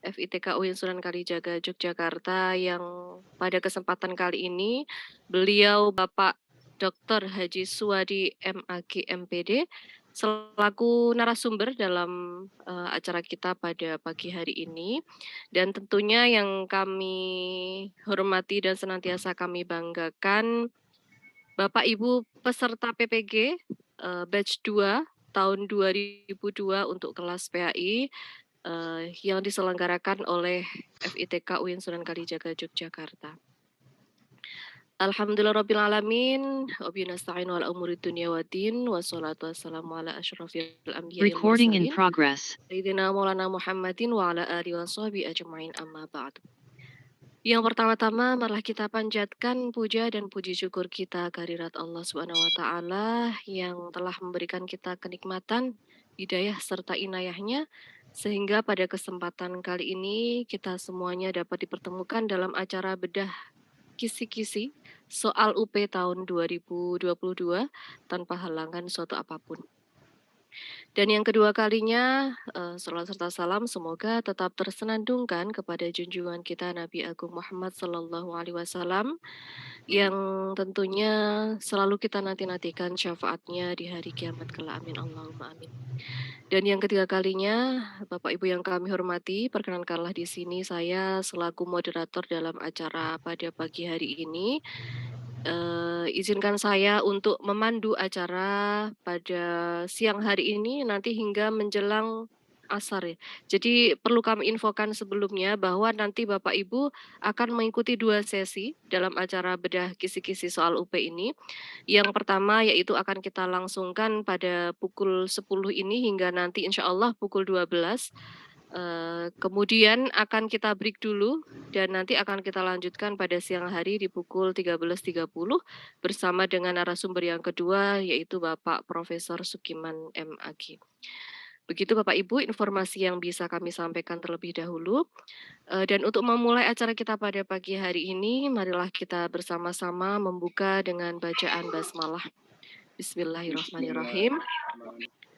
FITK UIN Sunan Kalijaga Yogyakarta yang pada kesempatan kali ini beliau Bapak Dr. Haji Suwadi MAG MPD selaku narasumber dalam acara kita pada pagi hari ini, dan tentunya yang kami hormati dan senantiasa kami banggakan Bapak Ibu peserta PPG batch 2 tahun 2002 untuk kelas PAI yang diselenggarakan oleh FITK UIN Sunan Kalijaga Yogyakarta. Alhamdulillah alamin, wabihi nasta'in wal umuri dunya waddin, wassalatu wassalamu ala asyrafil anbiya'i wal Recording in mursalin, progress. sayyidina maulana Muhammadin wa ala alihi wa sahbihi ajma'in, amma ba'du. Yang pertama-tama marilah kita panjatkan puja dan puji syukur kita kehadirat Allah Subhanahu wa taala yang telah memberikan kita kenikmatan, hidayah serta inayahnya sehingga pada kesempatan kali ini kita semuanya dapat dipertemukan dalam acara bedah kisi-kisi soal UP tahun 2022 tanpa halangan suatu apapun. Dan yang kedua kalinya, salawat serta salam semoga tetap tersenandungkan kepada junjungan kita Nabi Agung Muhammad Sallallahu Alaihi Wasallam yang tentunya selalu kita nanti-nantikan syafaatnya di hari kiamat kelak. Amin Allahumma amin. Dan yang ketiga kalinya, Bapak Ibu yang kami hormati, perkenankanlah di sini saya selaku moderator dalam acara pada pagi hari ini. Izinkan saya untuk memandu acara pada siang hari ini nanti hingga menjelang asar ya. Jadi perlu kami infokan sebelumnya bahwa nanti Bapak Ibu akan mengikuti 2 sesi dalam acara bedah kisi-kisi soal UP ini. Yang pertama yaitu akan kita langsungkan pada pukul 10 ini hingga nanti insya Allah pukul 12. Kemudian akan kita break dulu dan nanti akan kita lanjutkan pada siang hari di pukul 13.30 bersama dengan narasumber yang kedua yaitu Bapak Profesor Sukiman MAG. Begitu Bapak Ibu informasi yang bisa kami sampaikan terlebih dahulu. Dan untuk memulai acara kita pada pagi hari ini, marilah kita bersama-sama membuka dengan bacaan basmalah. Bismillahirrahmanirrahim.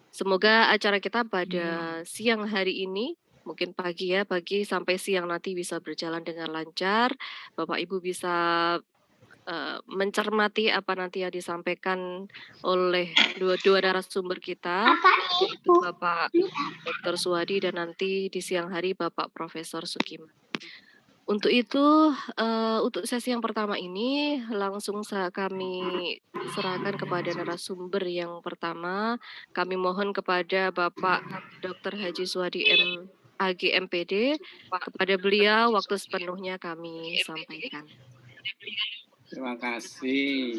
Semoga acara kita pada siang hari ini, mungkin pagi ya, pagi sampai siang nanti bisa berjalan dengan lancar. Bapak Ibu bisa mencermati apa nanti yang disampaikan oleh dua narasumber kita, yaitu Bapak Dr. Suwadi dan nanti di siang hari Bapak Profesor Sukiman. Untuk itu, untuk sesi yang pertama ini langsung kami serahkan kepada narasumber yang pertama. Kami mohon kepada Bapak Dr. Haji Suwadi MAG MPD, kepada beliau waktu sepenuhnya kami sampaikan. Terima kasih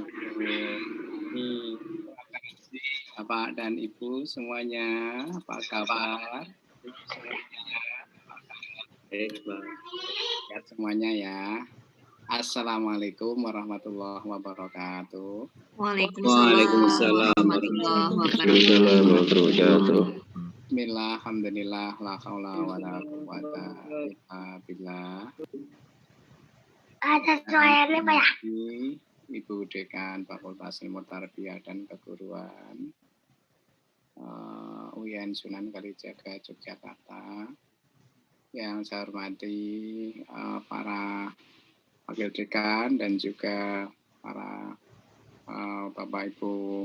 Bapak dan Ibu semuanya, apa kabar? Sehat semuanya ya. Assalamualaikum warahmatullahi wabarakatuh. Waalaikumsalam warahmatullahi wabarakatuh. Bismillah, alhamdulillah, la haula wa la quwata illa billah. Ada suaranya Pak ya? Ibu Dekan Fakultas Ilmu Tarbiyah dan Keguruan UIN Sunan Kalijaga Yogyakarta, yang saya hormati para wakil dekan dan juga para Bapak Ibu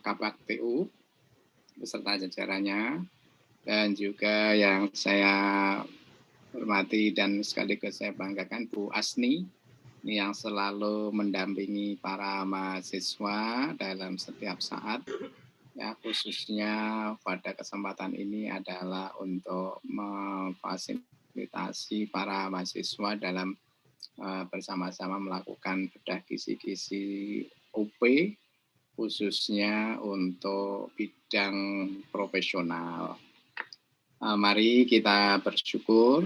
Kabak TU beserta jajarannya, dan juga yang saya hormati dan sekaligus saya banggakan Bu Asni yang selalu mendampingi para mahasiswa dalam setiap saat, ya, khususnya pada kesempatan ini adalah untuk memfasilitasi para mahasiswa dalam bersama-sama melakukan bedah kisi-kisi UP khususnya untuk bidang profesional. Mari kita bersyukur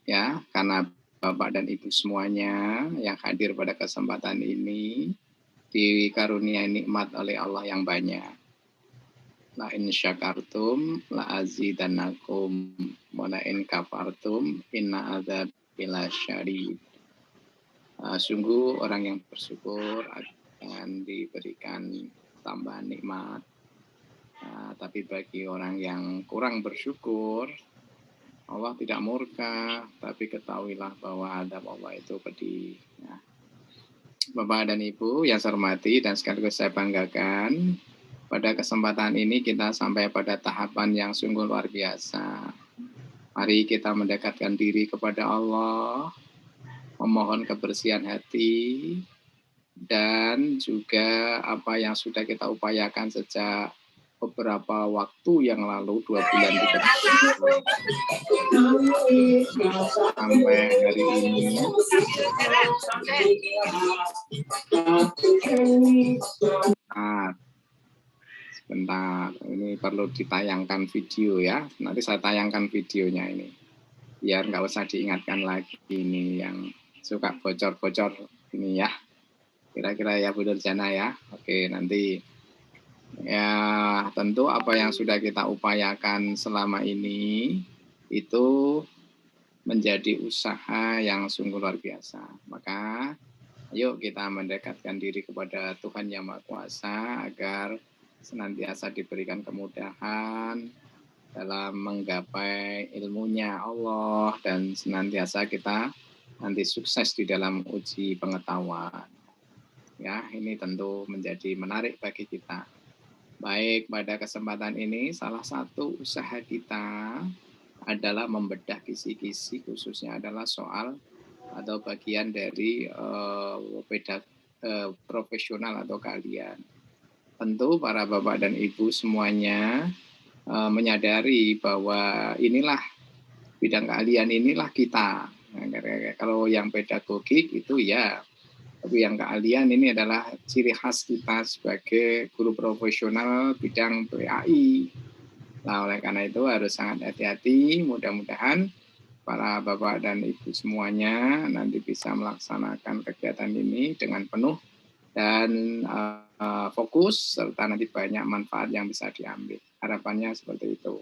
ya karena Bapak dan Ibu semuanya yang hadir pada kesempatan ini dikaruniai nikmat oleh Allah yang banyak. La in syakartum la azidannakum wa la in kafartum inna adzabi lasyadid. Sungguh orang yang bersyukur akan diberikan tambahan nikmat. Tapi bagi orang yang kurang bersyukur, Allah tidak murka, tapi ketahuilah bahwa adab Allah itu pedih. Ya. Bapak dan Ibu yang saya hormati dan sekaligus saya banggakan, pada kesempatan ini kita sampai pada tahapan yang sungguh luar biasa. Mari kita mendekatkan diri kepada Allah, memohon kebersihan hati, dan juga apa yang sudah kita upayakan sejak beberapa waktu yang lalu, 2 bulan kita sampai hari ini. Sebentar, ini perlu ditayangkan video ya. Nanti saya tayangkan videonya ini, biar nggak usah diingatkan lagi ini yang suka bocor-bocor ini ya. Kira-kira ya Bu Nurjana ya. Oke, nanti ya tentu apa yang sudah kita upayakan selama ini itu menjadi usaha yang sungguh luar biasa. Maka ayo kita mendekatkan diri kepada Tuhan Yang Maha Kuasa agar senantiasa diberikan kemudahan dalam menggapai ilmunya Allah dan senantiasa kita nanti sukses di dalam uji pengetahuan. Ya, ini tentu menjadi menarik bagi kita. Baik, pada kesempatan ini salah satu usaha kita adalah membedah kisi-kisi, khususnya adalah soal atau bagian dari profesional atau keahlian. Tentu para Bapak dan Ibu semuanya menyadari bahwa inilah bidang keahlian inilah kita. Nah, kalau yang pedagogik itu ya, tapi yang keahlian ini adalah ciri khas kita sebagai guru profesional bidang PAI. Nah, oleh karena itu harus sangat hati-hati. Mudah-mudahan para Bapak dan Ibu semuanya nanti bisa melaksanakan kegiatan ini dengan penuh dan fokus, serta nanti banyak manfaat yang bisa diambil. Harapannya seperti itu.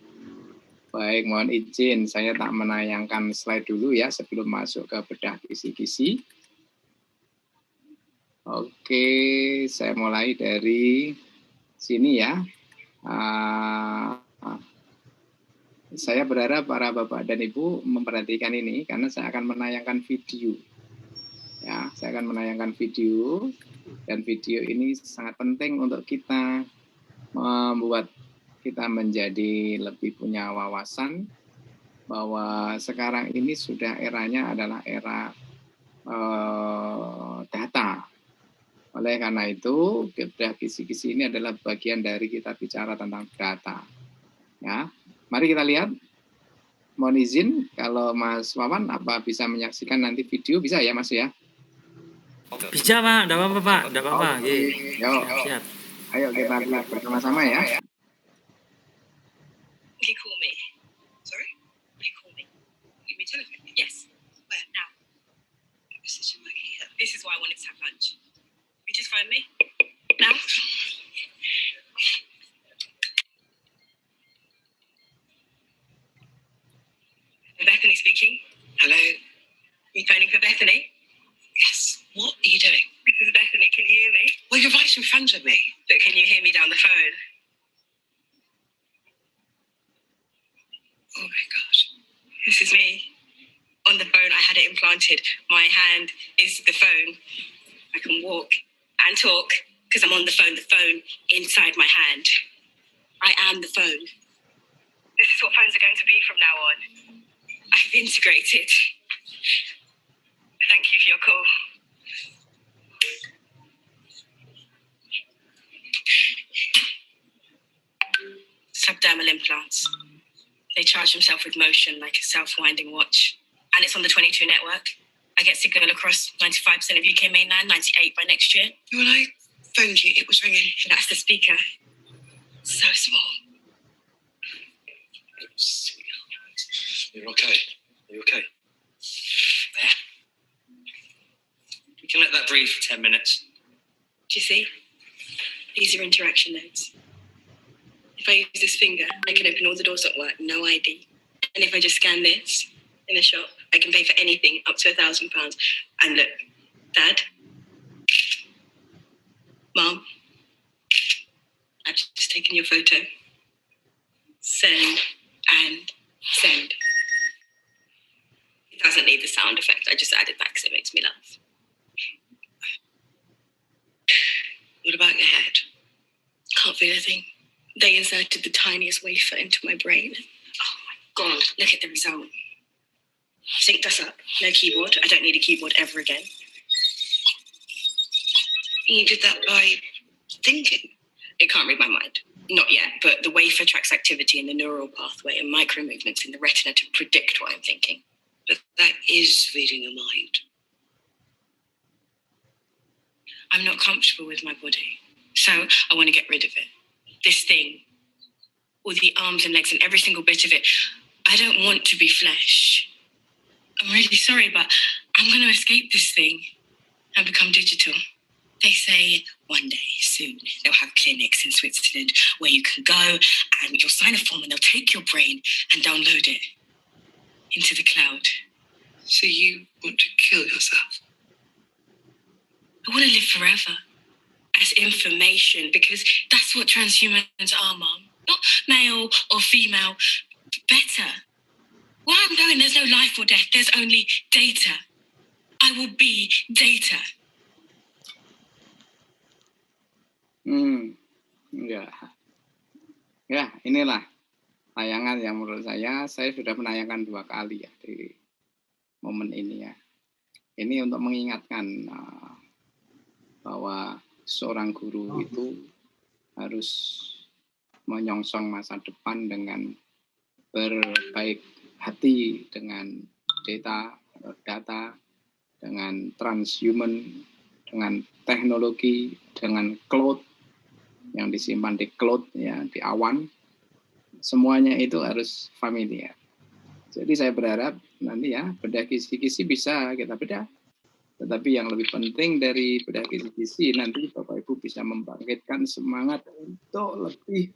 Baik, mohon izin saya tak menayangkan slide dulu ya sebelum masuk ke bedah kisi-kisi. Oke, saya mulai dari sini ya. Saya berharap para Bapak dan Ibu memperhatikan ini karena saya akan menayangkan video. Ya, saya akan menayangkan video dan video ini sangat penting untuk kita membuat kita menjadi lebih punya wawasan bahwa sekarang ini sudah eranya adalah era data. Oleh karena itu, bedah kisi-kisi ini adalah bagian dari kita bicara tentang data. Ya, mari kita lihat. Mohon izin, kalau Mas Wawan apa bisa menyaksikan nanti video, bisa ya Mas ya? Bisa Pak, enggak apa-apa Pak, enggak apa-apa. Siap. Ayo kita lihat bersama-sama ya. Will you call me? Sorry? Will you call me? Give me a telephone? Yes. Where? Now? This is why I wanted to have lunch. You just phone me? Now? Bethany speaking. Hello. You phoning for Bethany? Yes. What are you doing? This is Bethany. Can you hear me? Well, you're right in front of me. But can you hear me down the phone? Oh my gosh. This is me. On the phone, I had it implanted. My hand is the phone. I can walk and talk because I'm on the phone inside my hand. I am the phone. This is what phones are going to be from now on. I've integrated. Thank you for your call. Subdermal implants. They charge themselves with motion like a self-winding watch. And it's on the 22 network. I get signal across 95% of UK mainland, 98 by next year. When I phoned you, it was ringing. That's the speaker. So small. You're okay. You're okay. There. You can let that breathe for 10 minutes. Do you see? These are interaction nodes. If I use this finger, I can open all the doors at work, no ID. And if I just scan this in the shop, I can pay for anything up to £1,000. And look, Dad, Mom, I've just taken your photo. Send and send. doesn't need the sound effect. I just added that because it makes me laugh. What about your head? Can't feel a thing. They inserted the tiniest wafer into my brain. Oh my God, look at the result. Synced us up. No keyboard. I don't need a keyboard ever again. You did that by thinking? It can't read my mind. Not yet, but the wafer tracks activity in the neural pathway and micro movements in the retina to predict what I'm thinking. But that is reading your mind. I'm not comfortable with my body, so I want to get rid of it. This thing, all the arms and legs and every single bit of it, I don't want to be flesh. I'm really sorry, but I'm going to escape this thing and become digital. They say one day, soon, they'll have clinics in Switzerland where you can go and you'll sign a form and they'll take your brain and download it into the cloud. So you want to kill yourself? I want to live forever as information because that's what transhumans are, Mum. Not male or female, better. Where I'm going, there's no life or death, there's only data. I will be data. Ya, inilah tayangan yang menurut saya sudah menayangkan 2 kali ya di momen ini ya. Ini untuk mengingatkan bahwa seorang guru itu harus menyongsong masa depan dengan berbaik hati, dengan data, dengan transhuman, dengan teknologi, dengan cloud yang disimpan di cloud ya, di awan, semuanya itu harus familiar. Jadi saya berharap nanti ya bedah kisi-kisi bisa kita bedah, tetapi yang lebih penting dari bedah kisi-kisi nanti Bapak Ibu bisa membangkitkan semangat untuk lebih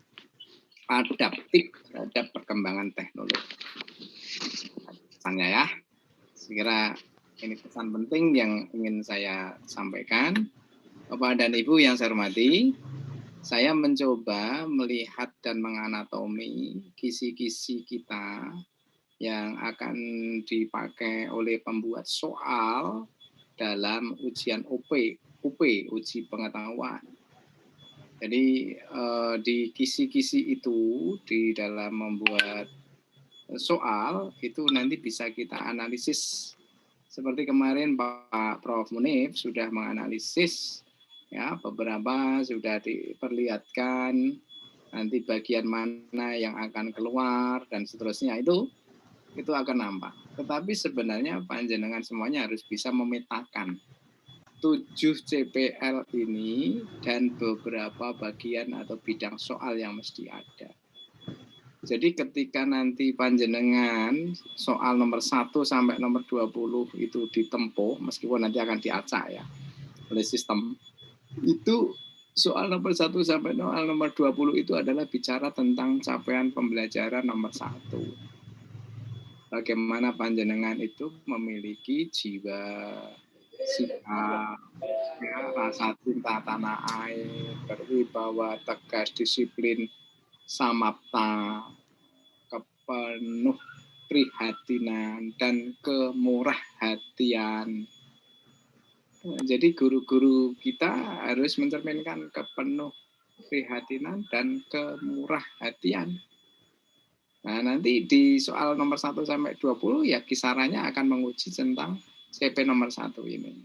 adaptif terhadap perkembangan teknologi. Pesannya ya, sekira ini pesan penting yang ingin saya sampaikan. Bapak dan Ibu yang saya hormati, saya mencoba melihat dan menganatomi kisi-kisi kita yang akan dipakai oleh pembuat soal dalam ujian UP, uji pengetahuan. Jadi di kisi-kisi itu, di dalam membuat soal, itu nanti bisa kita analisis. Seperti kemarin Pak Prof. Munif sudah menganalisis, ya beberapa sudah diperlihatkan, nanti bagian mana yang akan keluar, dan seterusnya itu akan nampak. Tetapi sebenarnya panjenengan semuanya harus bisa memetakan 7 CPL ini dan beberapa bagian atau bidang soal yang mesti ada. Jadi ketika nanti panjenengan soal nomor 1 sampai nomor 20 itu ditempuh, meskipun nanti akan diacak ya oleh sistem, itu soal nomor 1 sampai nomor 20 itu adalah bicara tentang capaian pembelajaran nomor 1. Bagaimana panjenengan itu memiliki jiwa, sikap, ya, rasa cinta tanah air, berwibawa, tegas, disiplin, samapta, kepenuh prihatinan, dan kemurah hatian. Jadi guru-guru kita harus mencerminkan kepenuh prihatinan dan kemurah hatian. Nah, nanti di soal nomor 1 sampai 20 ya kisarannya akan menguji tentang CP nomor 1 ini.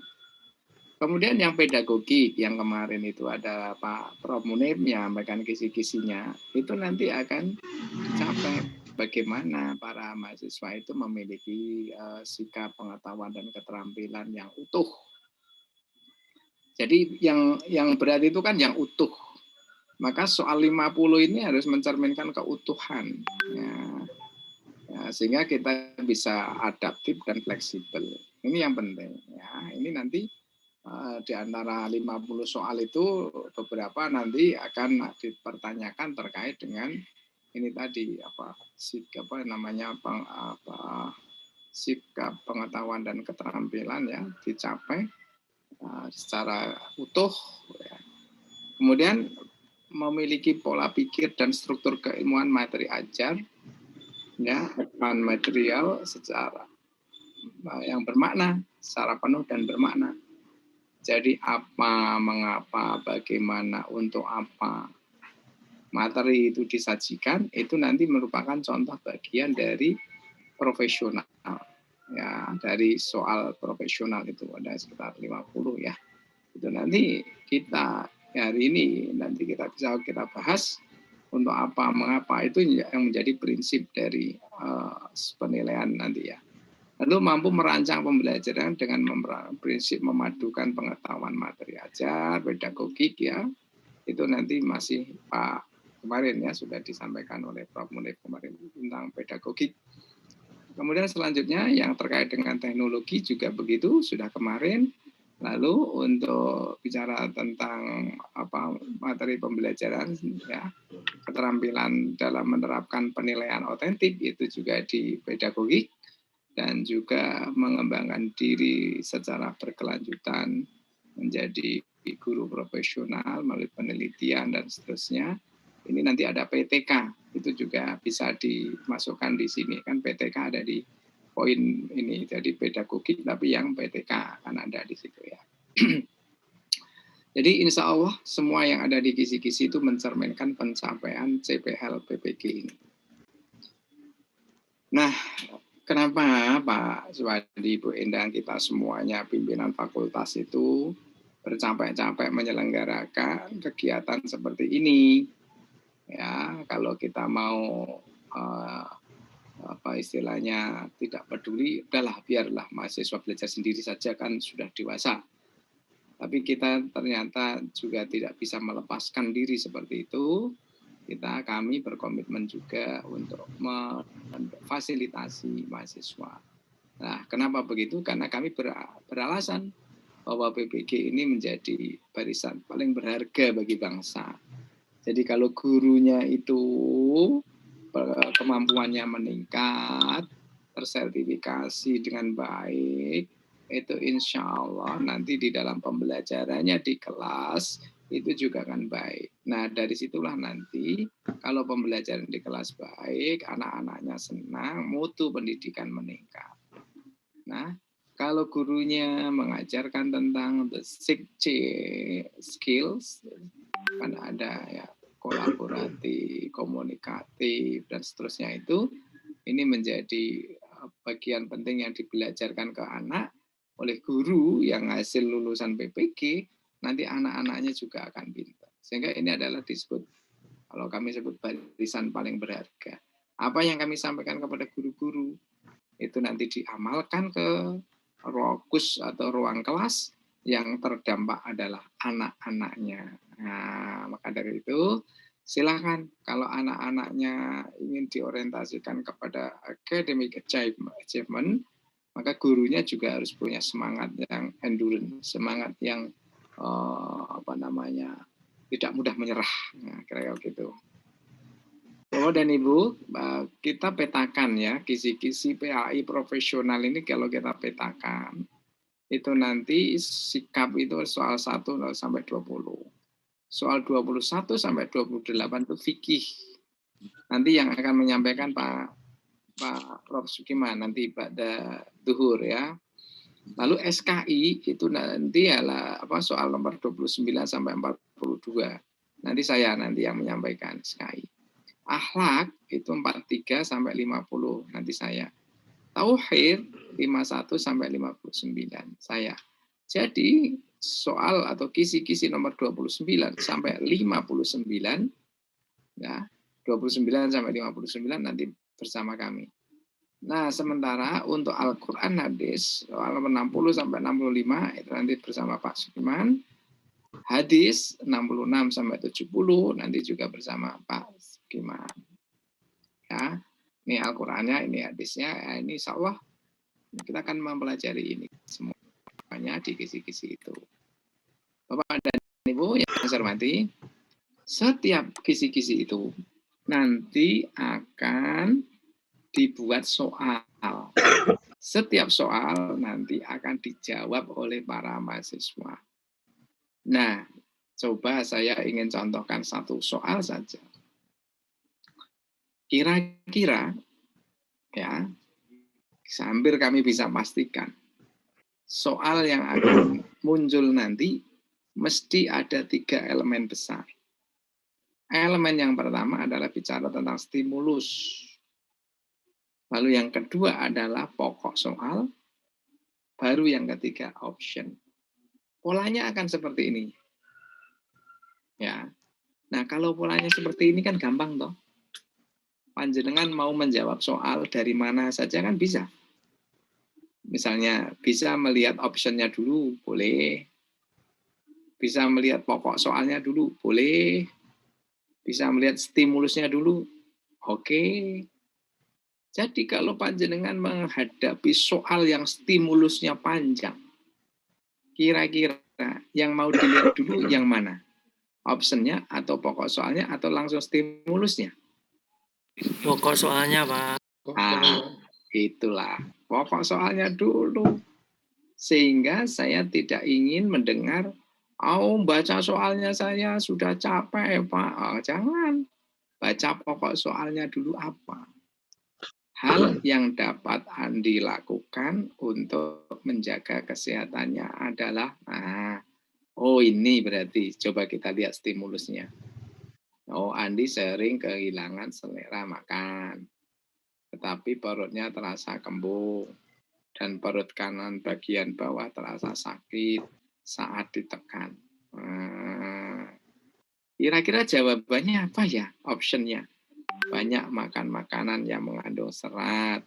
Kemudian yang pedagogik yang kemarin itu ada Pak Prof. Munif menyampaikan kisi-kisinya, itu nanti akan dicapai bagaimana para mahasiswa itu memiliki sikap, pengetahuan, dan keterampilan yang utuh. Jadi yang berat itu kan yang utuh. Maka soal 50 ini harus mencerminkan keutuhan. Ya, sehingga kita bisa adaptif dan fleksibel. Ini yang penting. Ya, ini nanti di antara 50 soal itu beberapa nanti akan dipertanyakan terkait dengan ini tadi sikap pengetahuan dan keterampilan ya dicapai secara utuh. Ya. Kemudian memiliki pola pikir dan struktur keilmuan materi ajar, ya, material secara yang bermakna, secara penuh dan bermakna. Jadi apa, mengapa, bagaimana, untuk apa materi itu disajikan, itu nanti merupakan contoh bagian dari profesional. Ya, dari soal profesional itu ada sekitar 50 ya. Itu nanti kita hari ini nanti kita bisa kita bahas untuk apa, mengapa, itu yang menjadi prinsip dari penilaian nanti ya. Lalu mampu merancang pembelajaran dengan prinsip memadukan pengetahuan materi ajar, pedagogik ya. Itu nanti masih Pak kemarin ya sudah disampaikan oleh Prof. Munif kemarin tentang pedagogik. Kemudian selanjutnya yang terkait dengan teknologi juga begitu sudah kemarin. Lalu untuk bicara tentang materi pembelajaran ya, keterampilan dalam menerapkan penilaian otentik itu juga di pedagogik, dan juga mengembangkan diri secara berkelanjutan menjadi guru profesional melalui penelitian dan seterusnya. Ini nanti ada PTK, itu juga bisa dimasukkan di sini kan, PTK ada di poin ini, jadi pedagogik tapi yang PTK kan ada di situ ya. Jadi insya Allah semua yang ada di kisi-kisi itu mencerminkan pencapaian CPL PPG ini. Nah, kenapa Pak Suwadi, Bu Endang, kita semuanya pimpinan fakultas itu bercapek-capek menyelenggarakan kegiatan seperti ini? Ya, kalau kita mau istilahnya tidak peduli, udahlah biarlah mahasiswa belajar sendiri saja kan sudah dewasa. Tapi kita ternyata juga tidak bisa melepaskan diri seperti itu. Kami berkomitmen juga untuk memfasilitasi mahasiswa. Nah, kenapa begitu? Karena kami beralasan bahwa PPG ini menjadi barisan paling berharga bagi bangsa. Jadi kalau gurunya itu kemampuannya meningkat, tersertifikasi dengan baik, itu insya Allah nanti di dalam pembelajarannya di kelas itu juga akan baik. Nah dari situlah nanti kalau pembelajaran di kelas baik, anak-anaknya senang, mutu pendidikan meningkat. Nah kalau gurunya mengajarkan tentang the 6C skills, kan ada ya, kolaboratif, komunikatif, dan seterusnya itu, ini menjadi bagian penting yang dibelajarkan ke anak oleh guru yang hasil lulusan PPG, nanti anak-anaknya juga akan pintar. Sehingga ini adalah disebut, kalau kami sebut barisan paling berharga. Apa yang kami sampaikan kepada guru-guru, itu nanti diamalkan ke rokus atau ruang kelas, yang terdampak adalah anak-anaknya. Nah, maka dari itu silakan kalau anak-anaknya ingin diorientasikan kepada academic achievement, maka gurunya juga harus punya semangat yang endurance, semangat yang tidak mudah menyerah. Nah, kira-kira gitu. Bapak dan Ibu, kita petakan ya kisi-kisi PAI profesional ini. Kalau kita petakan itu nanti sikap itu soal 1 sampai 20. Soal 21 sampai 28 itu fikih. Nanti yang akan menyampaikan Pak Prof. Sukiman nanti pada duhur ya. Lalu SKI itu nanti adalah soal nomor 29 sampai 42. Nanti saya yang menyampaikan SKI. Akhlak itu 43 sampai 50 nanti saya. Tauhid 51 sampai 59 saya. Jadi soal atau kisi-kisi nomor 29 sampai 59 ya, 29 sampai 59 nanti bersama kami. Nah, sementara untuk Al-Qur'an hadis soal nomor 60 sampai 65 itu nanti bersama Pak Sukiman. Hadis 66 sampai 70 nanti juga bersama Pak Sukiman. Ya. Ini Al-Qur'annya, ini hadisnya, ya, ini insya Allah kita akan mempelajari ini semuanya di kisi-kisi itu. Bapak dan Ibu yang saya hormati, setiap kisi-kisi itu nanti akan dibuat soal. Setiap soal nanti akan dijawab oleh para mahasiswa. Nah, coba saya ingin contohkan satu soal saja. Kira-kira ya, hampir kami bisa pastikan soal yang akan muncul nanti mesti ada 3 elemen besar. Elemen yang pertama adalah bicara tentang stimulus. Lalu yang kedua adalah pokok soal. Baru yang ketiga option. Polanya akan seperti ini. Ya. Nah, kalau polanya seperti ini kan gampang toh. Panjenengan mau menjawab soal dari mana saja kan bisa. Misalnya bisa melihat optionnya dulu, boleh. Bisa melihat pokok soalnya dulu, boleh. Bisa melihat stimulusnya dulu, oke. Jadi kalau panjenengan menghadapi soal yang stimulusnya panjang, kira-kira yang mau dilihat dulu yang mana? Optionnya atau pokok soalnya atau langsung stimulusnya? Pokok soalnya, Pak. Itulah pokok soalnya dulu. Sehingga saya tidak ingin mendengar, baca soalnya saya sudah capek, Pak. Jangan. Baca pokok soalnya dulu apa. Hal yang dapat Andi lakukan untuk menjaga kesehatannya adalah, ini berarti, coba kita lihat stimulusnya. Andi sering kehilangan selera makan, tetapi perutnya terasa kembung, dan perut kanan bagian bawah terasa sakit saat ditekan. Kira-kira jawabannya apa ya optionnya? Banyak makan makanan yang mengandung serat.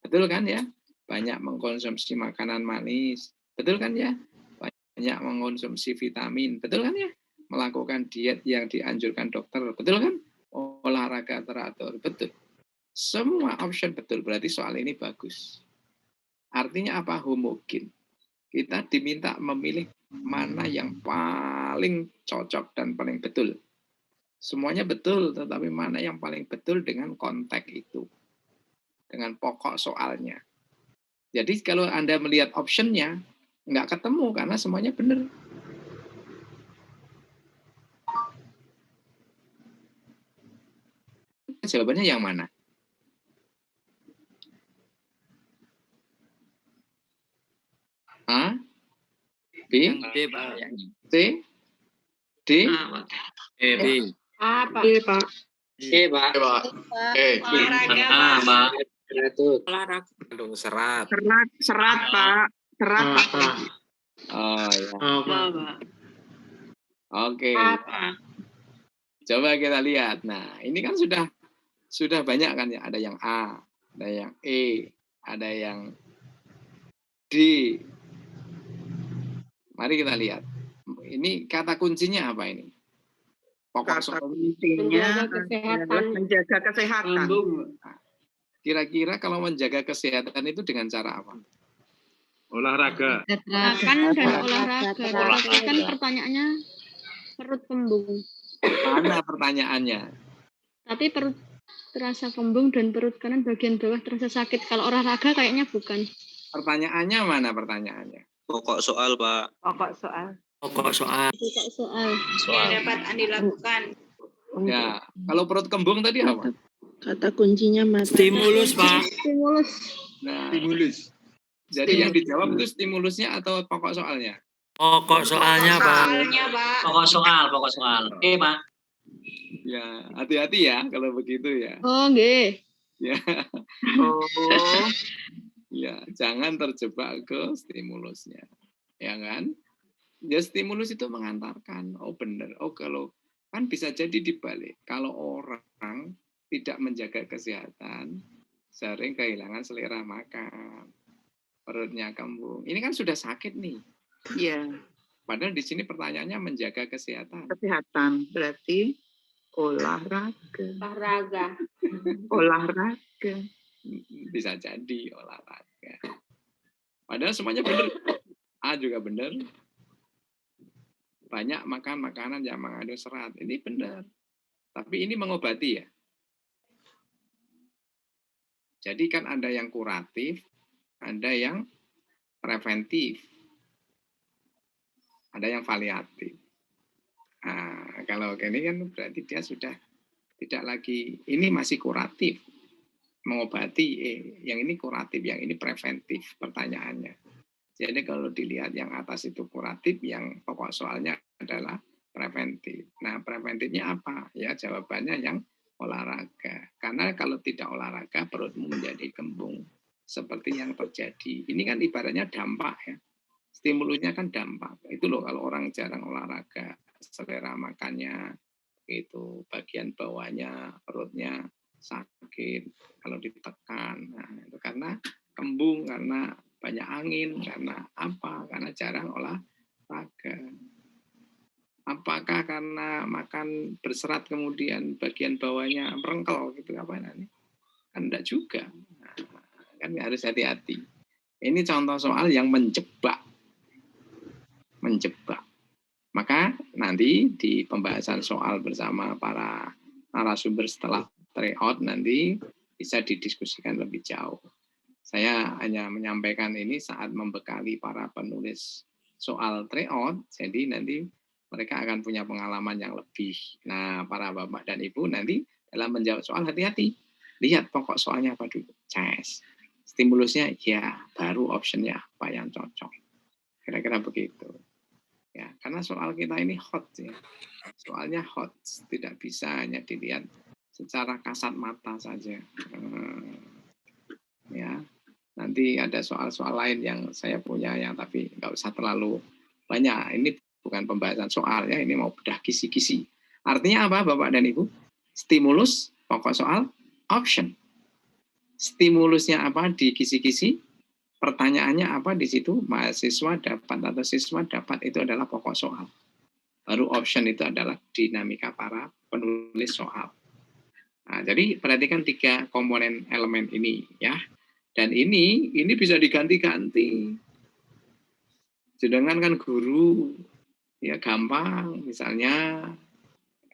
Betul kan ya? Banyak mengkonsumsi makanan manis. Betul kan ya? Banyak mengkonsumsi vitamin. Betul kan ya? Melakukan diet yang dianjurkan dokter. Betul kan? Olahraga teratur. Betul. Semua option betul. Berarti soal ini bagus. Artinya apa? Homogen. Kita diminta memilih mana yang paling cocok dan paling betul. Semuanya betul, tetapi mana yang paling betul dengan konteks itu. Dengan pokok soalnya. Jadi kalau Anda melihat optionnya, nggak ketemu karena semuanya benar. Jawabannya yang mana? A, B, D, Pak. C, D, D. A, Pak. Pak. Olahraga, Pak. Olahraga. Kandung serat. Serat, Pak. Serat, Pak. Oh ya. Pak. Oke. Apa? Coba kita lihat. Nah, ini kan sudah banyak kan ya. Ada yang A, ada yang E, ada yang D. Mari kita lihat. Ini kata kuncinya apa ini? Pokok Kata soal. kuncinya adalah menjaga kesehatan. Kira-kira kalau menjaga kesehatan itu dengan cara apa? Olahraga. Makan dan olahraga. Tapi kan pertanyaannya perut kembung. Mana pertanyaannya? Tapi perut terasa kembung dan perut kanan bagian bawah terasa sakit. Kalau olahraga kayaknya bukan. Pertanyaannya mana pertanyaannya? Pokok soal, Pak. Pokok soal. Pokok soal. Bukan soal. Yang dapat Andi lakukan. Ya, kalau perut kembung tadi apa? Kata kuncinya mata. Stimulus, Pak. Stimulus. Nah, Stimulus. jadi yang dijawab itu stimulusnya atau pokok soalnya? Pokok soalnya, Pak. Pak. Pokok soal. Pak. Ya, hati-hati ya kalau begitu ya. Oh, nggih. Ya, Oh. ya, jangan terjebak ke stimulusnya. Ya kan? Ya stimulus itu mengantarkan. Oh benar. Oh kalau kan bisa jadi dibalik. Kalau orang tidak menjaga kesehatan, sering kehilangan selera makan, perutnya kembung. Ini kan sudah sakit nih. Iya. Padahal di sini pertanyaannya menjaga kesehatan. Kesehatan berarti olahraga. Olahraga. Bisa jadi olahraga. Padahal semuanya benar. A juga benar. Banyak makan makanan yang mengandung serat. Ini benar. Tapi ini mengobati ya. Jadi kan ada yang kuratif, ada yang preventif, ada yang paliatif. Nah, kalau ini kan berarti dia sudah tidak lagi, ini masih kuratif, mengobati, yang ini kuratif, yang ini preventif pertanyaannya. Jadi kalau dilihat yang atas itu kuratif, yang pokok soalnya adalah preventif. Nah, preventifnya apa? Ya, jawabannya yang olahraga. Karena kalau tidak olahraga, perutmu menjadi kembung. Seperti yang terjadi. Ini kan ibaratnya dampak ya. Stimulusnya kan dampak. Itu loh kalau orang jarang olahraga, selera makannya, itu bagian bawahnya, perutnya sakit, kalau ditekan. Nah, itu karena kembung, karena banyak angin, karena apa? Karena jarang olahraga. Apakah karena makan berserat kemudian bagian bawahnya merengkel gitu apa nanti? Kan enggak juga. Nah, kan harus hati-hati. Ini contoh soal yang menjebak. Menjebak. Maka nanti di pembahasan soal bersama para narasumber setelah tryout nanti bisa didiskusikan lebih jauh. Saya hanya menyampaikan ini saat membekali para penulis soal tryout, jadi nanti mereka akan punya pengalaman yang lebih. Nah, para bapak dan ibu nanti dalam menjawab soal hati-hati. Lihat pokok soalnya apa dulu. Ces. Stimulusnya ya, baru optionnya apa yang cocok. Kira-kira begitu. Ya, karena soal kita ini hot ya. Soalnya hot, tidak bisa hanya dilihat secara kasat mata saja. Ya, nanti ada soal-soal lain yang saya punya yang tapi nggak usah terlalu banyak. Ini bukan pembahasan soal ya, ini mau bedah kisi-kisi. Artinya apa Bapak dan Ibu? Stimulus, pokok soal, option. Stimulusnya apa di kisi-kisi? Pertanyaannya apa di situ? Mahasiswa dapat atau siswa dapat, itu adalah pokok soal. Baru option itu adalah dinamika para penulis soal. Nah, jadi perhatikan 3 komponen elemen ini ya. Dan ini bisa diganti-ganti. Sedangkan kan guru ya gampang, misalnya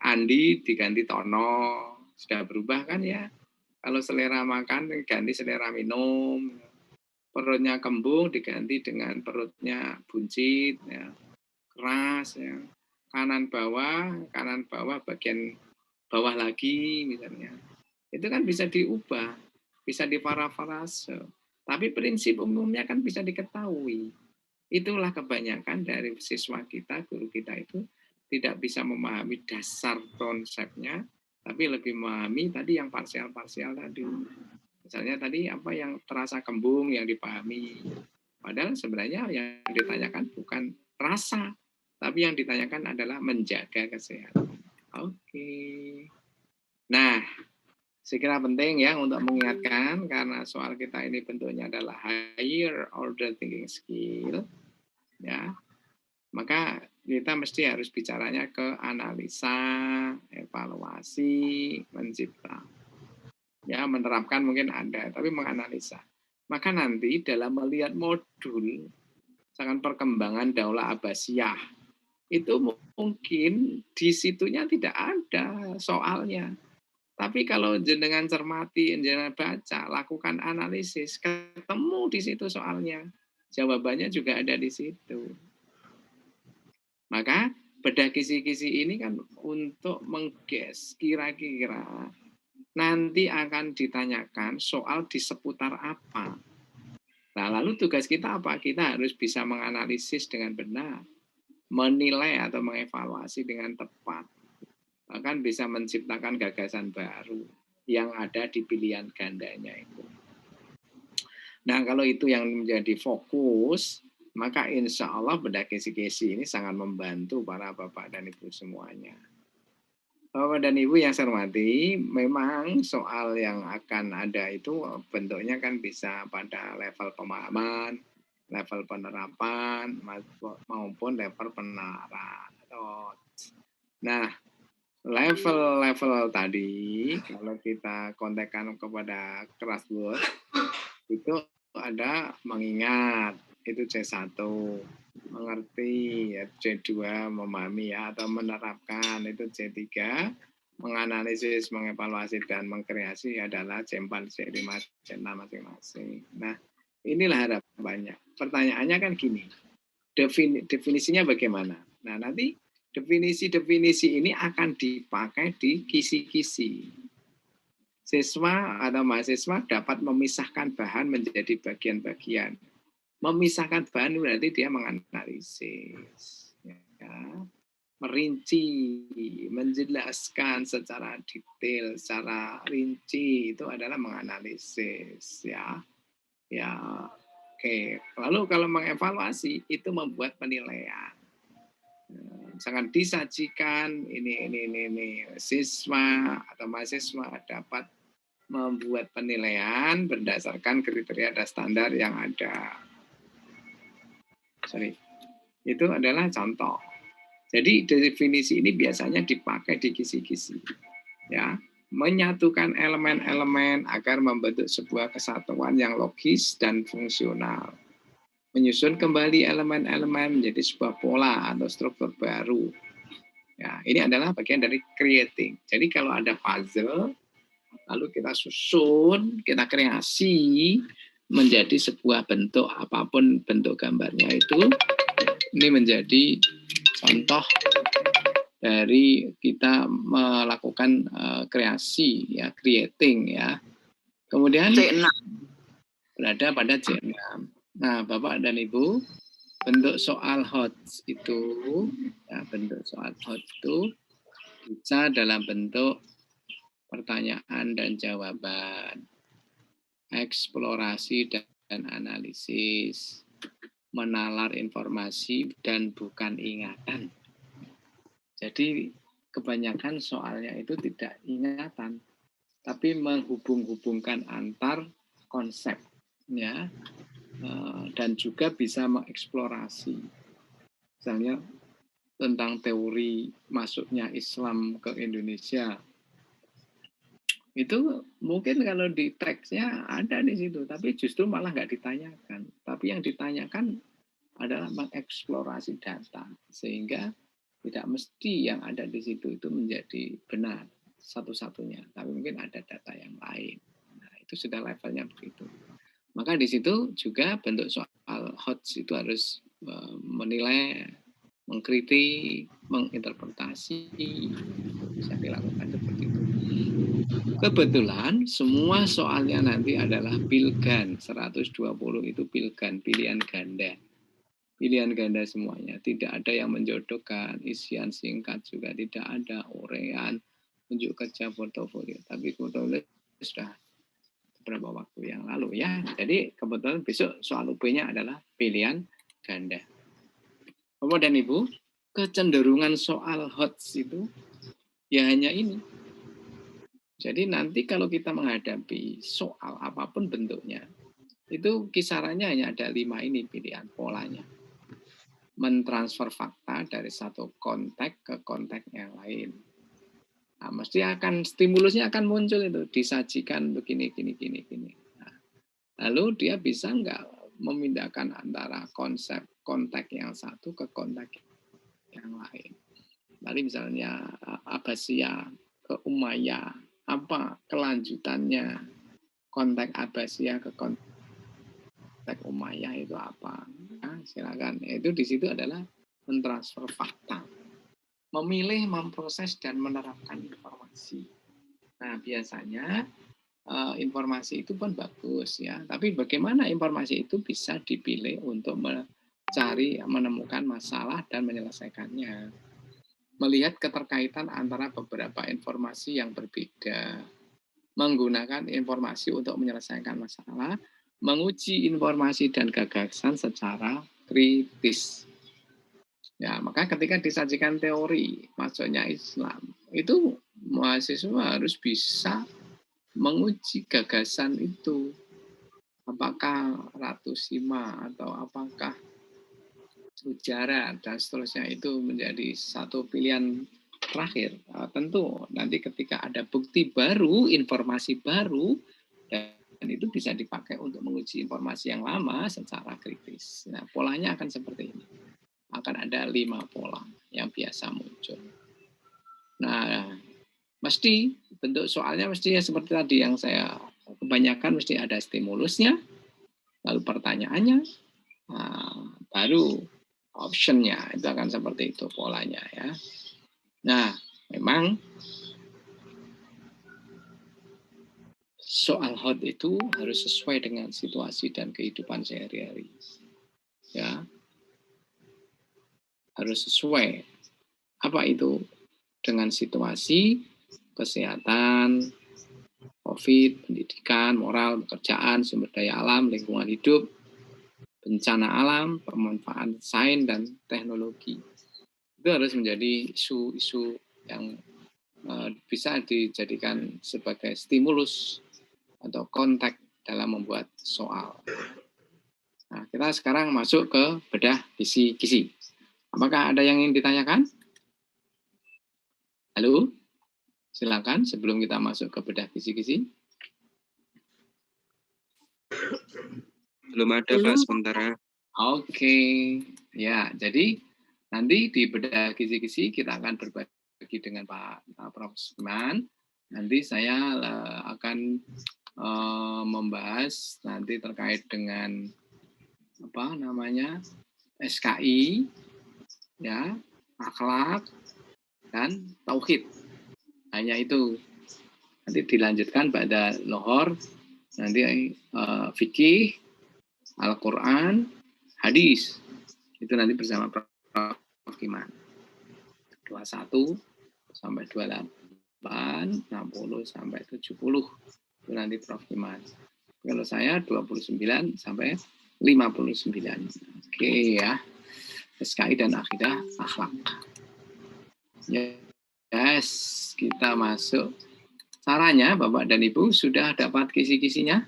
Andi diganti Tono, sudah berubah kan ya. Kalau selera makan diganti selera minum, perutnya kembung diganti dengan perutnya buncit, ya, keras, ya. Kanan bawah bagian bawah lagi misalnya. Itu kan bisa diubah, bisa diparafrase. Tapi prinsip umumnya kan bisa diketahui. Itulah kebanyakan dari siswa kita, guru kita itu tidak bisa memahami dasar konsepnya, tapi lebih memahami tadi yang parsial-parsial tadi. Misalnya tadi apa yang terasa kembung yang dipahami. Padahal sebenarnya yang ditanyakan bukan rasa, tapi yang ditanyakan adalah menjaga kesehatan. Oke. Nah, saya kira penting ya untuk mengingatkan karena soal kita ini bentuknya adalah higher order thinking skill. Ya, maka kita mesti harus bicaranya ke analisa, evaluasi, mencipta. Ya, menerapkan mungkin ada, tapi menganalisa. Maka nanti dalam melihat modul, misalkan perkembangan Daulah Abbasiyah, itu mungkin di situnya tidak ada soalnya. Tapi kalau jenengan cermati, jenengan baca, lakukan analisis, ketemu di situ soalnya. Jawabannya juga ada di situ. Maka bedah kisi-kisi ini kan untuk mengges kira-kira nanti akan ditanyakan soal di seputar apa. Nah, lalu tugas kita apa? Kita harus bisa menganalisis dengan benar, menilai atau mengevaluasi dengan tepat. Bahkan bisa menciptakan gagasan baru yang ada di pilihan gandanya itu. Nah, kalau itu yang menjadi fokus, maka insya Allah bedah kisi-kisi ini sangat membantu para bapak dan ibu semuanya. Bapak dan ibu yang saya hormati, memang soal yang akan ada itu bentuknya kan bisa pada level pemahaman, level penerapan, maupun level penalaran. Nah, level-level tadi, kalau kita kontekkan kepada crossword, itu ada mengingat, itu C1, mengerti, ya, C2, memahami ya, atau menerapkan, itu C3, menganalisis, mengevaluasi, dan mengkreasi adalah C4, C5, C6 masing-masing. Nah, inilah harapannya. Pertanyaannya kan gini, definisinya bagaimana? Nah, nanti definisi-definisi ini akan dipakai di kisi-kisi. Siswa atau mahasiswa dapat memisahkan bahan menjadi bagian-bagian. Memisahkan bahan berarti dia menganalisis, ya, merinci, menjelaskan secara detail, secara rinci, itu adalah menganalisis, ya. Ya, oke. Lalu kalau mengevaluasi itu membuat penilaian. Misalkan disajikan ini siswa atau mahasiswa dapat membuat penilaian berdasarkan kriteria dan standar yang ada. Itu adalah contoh. Jadi definisi ini biasanya dipakai di kisi-kisi, ya, menyatukan elemen-elemen agar membentuk sebuah kesatuan yang logis dan fungsional. Menyusun kembali elemen-elemen menjadi sebuah pola atau struktur baru. Ya, ini adalah bagian dari creating. Jadi kalau ada puzzle, lalu kita susun, kita kreasi menjadi sebuah bentuk, apapun bentuk gambarnya itu, ini menjadi contoh dari kita melakukan kreasi, ya, creating, ya. Kemudian berada pada C6. Nah, Bapak dan Ibu, bentuk soal HOTS itu, ya, bentuk soal HOTS itu bisa dalam bentuk pertanyaan dan jawaban, eksplorasi dan analisis, menalar informasi dan bukan ingatan. Jadi kebanyakan soalnya itu tidak ingatan, tapi menghubung-hubungkan antar konsep, ya, dan juga bisa mengeksplorasi. Misalnya tentang teori masuknya Islam ke Indonesia. Itu mungkin kalau di teksnya ada di situ, tapi justru malah nggak ditanyakan. Tapi yang ditanyakan adalah mengeksplorasi data, sehingga tidak mesti yang ada di situ itu menjadi benar satu-satunya, tapi mungkin ada data yang lain. Nah, itu sudah levelnya begitu. Maka di situ juga bentuk soal HOTS itu harus menilai, mengkritik, menginterpretasi, bisa dilakukan seperti itu. Kebetulan semua soalnya nanti adalah pilgan, 120 itu pilgan, pilihan ganda. Pilihan ganda semuanya, tidak ada yang menjodohkan, isian singkat juga tidak ada, urean, tunjuk kerja, portofolio. Tapi portofolio sudah beberapa waktu yang lalu, ya. Jadi kebetulan besok soal UB-nya adalah pilihan ganda. Bapak dan Ibu, kecenderungan soal HOTS itu ya hanya ini. Jadi nanti kalau kita menghadapi soal apapun bentuknya, itu kisarannya hanya ada 5 ini pilihan polanya. Mentransfer fakta dari satu konteks ke konteks yang lain. Nah, mesti akan stimulusnya akan muncul itu, disajikan begini, gini. Nah, lalu dia bisa nggak memindahkan antara konsep konteks yang satu ke konteks yang lain. Lalu misalnya Abbasiyah ke Umayyah, apa kelanjutannya konteks Abbasiyah ke konteks Umayyah itu apa? Nah, silakan. Itu di situ adalah mentransfer fakta, memilih, memproses dan menerapkan informasi. Nah, biasanya informasi itu pun bagus, ya. Tapi bagaimana informasi itu bisa dipilih untuk mencari, menemukan masalah dan menyelesaikannya. Melihat keterkaitan antara beberapa informasi yang berbeda, menggunakan informasi untuk menyelesaikan masalah, menguji informasi dan gagasan secara kritis. Ya, maka ketika disajikan teori masuknya Islam, itu mahasiswa harus bisa menguji gagasan itu. Apakah Ratu Sima atau apakah Ujara dan seterusnya itu menjadi satu pilihan terakhir. Tentu nanti ketika ada bukti baru, informasi baru, dan itu bisa dipakai untuk menguji informasi yang lama secara kritis. Nah, polanya akan seperti ini. Akan ada 5 pola yang biasa muncul. Nah, mesti bentuk soalnya mesti seperti tadi yang saya kebanyakan mesti ada stimulusnya, lalu pertanyaannya, baru optionnya, itu akan seperti itu polanya, ya. Nah, memang soal hot itu harus sesuai dengan situasi dan kehidupan sehari-hari. Ya, harus sesuai. Apa itu? Dengan situasi, kesehatan, COVID, pendidikan, moral, pekerjaan, sumber daya alam, lingkungan hidup, bencana alam, pemanfaatan sains dan teknologi. Itu harus menjadi isu-isu yang bisa dijadikan sebagai stimulus atau konteks dalam membuat soal. Nah, kita sekarang masuk ke bedah kisi-kisi. Apakah ada yang ingin ditanyakan? Halo? Silakan sebelum kita masuk ke bedah kisi-kisi. Belum ada Pak sementara. Oke. Ya, jadi nanti di bedah kisi-kisi kita akan berbagi dengan Pak Prof. Suman. Nanti saya akan membahas nanti terkait dengan apa namanya SKI, ya, akhlak dan tauhid. Hanya itu. Nanti dilanjutkan pada lohor, nanti fikih, Al-Quran, hadis. Itu nanti bersama Prof. Kiman. 21 sampai 28, 60 sampai 70. Itu nanti Prof. Kiman. Kalau saya 29 sampai 59. Oke ya. SKI dan akidah akhlak. Yes, kita masuk. Caranya Bapak dan Ibu sudah dapat kisi-kisinya?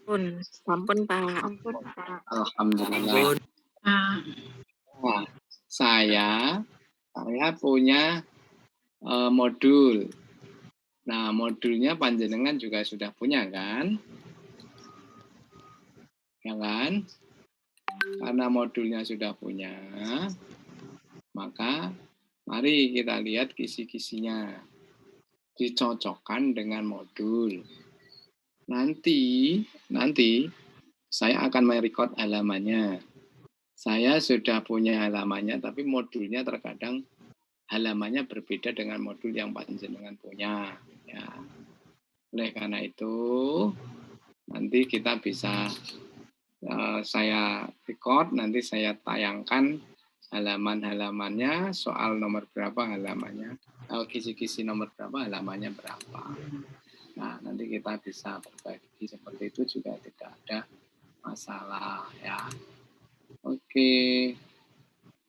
Ampun Pak. Alhamdulillah. Nah, saya punya modul. Nah, modulnya panjenengan juga sudah punya kan? Ya kan? Karena modulnya sudah punya, maka mari kita lihat kisi-kisinya. Dicocokkan dengan modul. Nanti saya akan merekod halamannya. Saya sudah punya halamannya, tapi modulnya terkadang halamannya berbeda dengan modul yang panjenengan punya. Ya. Oleh karena itu, nanti kita bisa saya record, nanti saya tayangkan halaman-halamannya, soal nomor berapa halamannya, kisi-kisi nomor berapa halamannya berapa. Nah, nanti kita bisa berbagi seperti itu juga tidak ada masalah ya. Oke.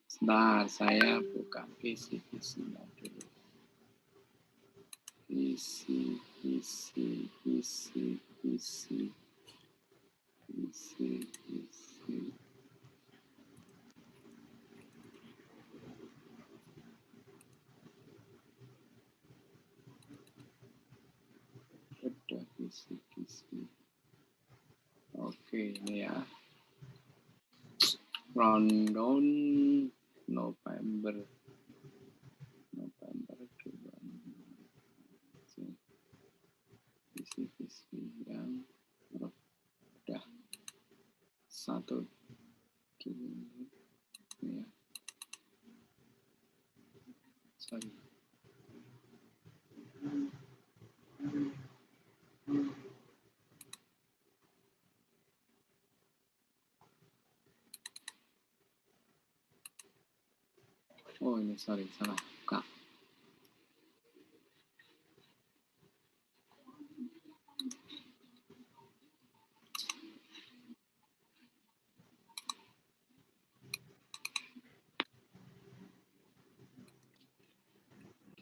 Sebentar, saya buka kisi-kisinya dulu. Kisi. Udah kisi-kisi. Oke, ini ya. Rundown November 2. Kisi-kisi yang udah satu ini ya. Sorry. Oh ini sorry, salah buka.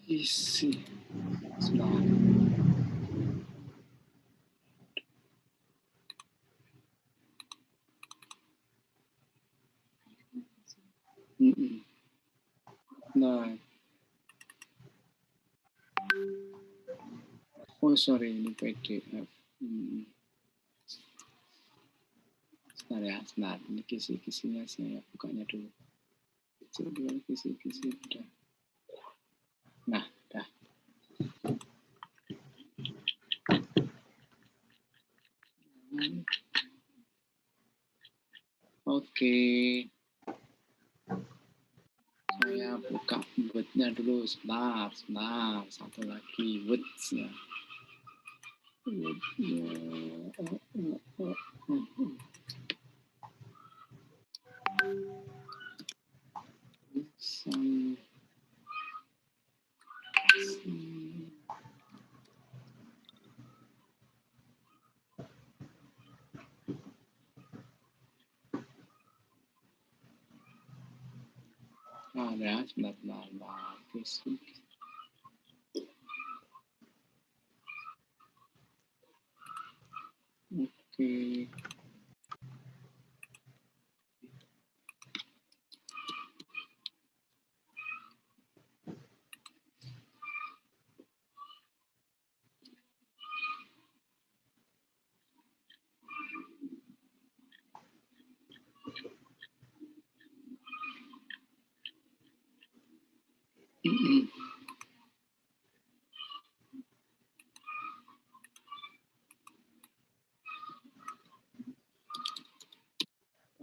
Isi. Sebentar. Nah. Oh sorry, ini PDF. Sebentar ya, sebentar. Ini kisi-kisinya saya bukanya dulu. Coba kisi-kisi udah. Nah, dah. Oke. Saya buka word-nya dulu sebentar. Satu lagi word-nya. Ada sebentar. Oke.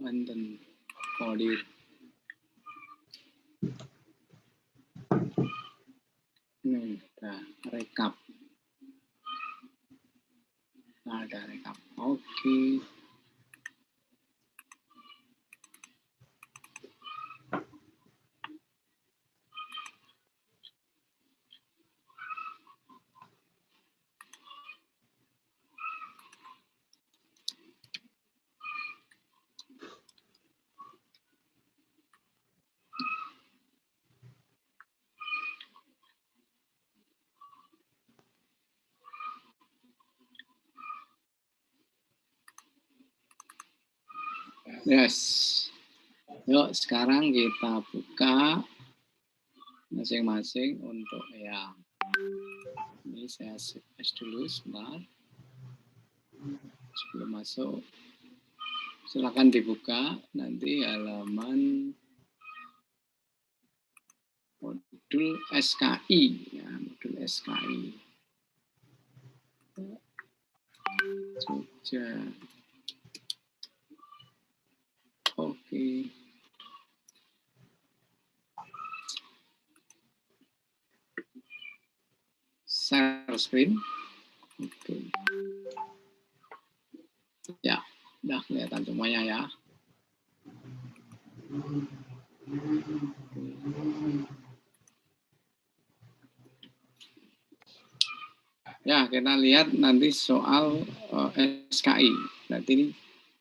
Wonten kodir. Rekap. Ada rekap. Oke. Yes. Yuk sekarang kita buka masing-masing untuk ya. Ini saya save dulu sebentar. Sebelum masuk, silakan dibuka nanti halaman modul SKI ya, modul SKI. Jogja. Oke. Share screen. Oke. Ya, udah kelihatan semuanya ya. Ya, kita lihat nanti soal SKI. Berarti ini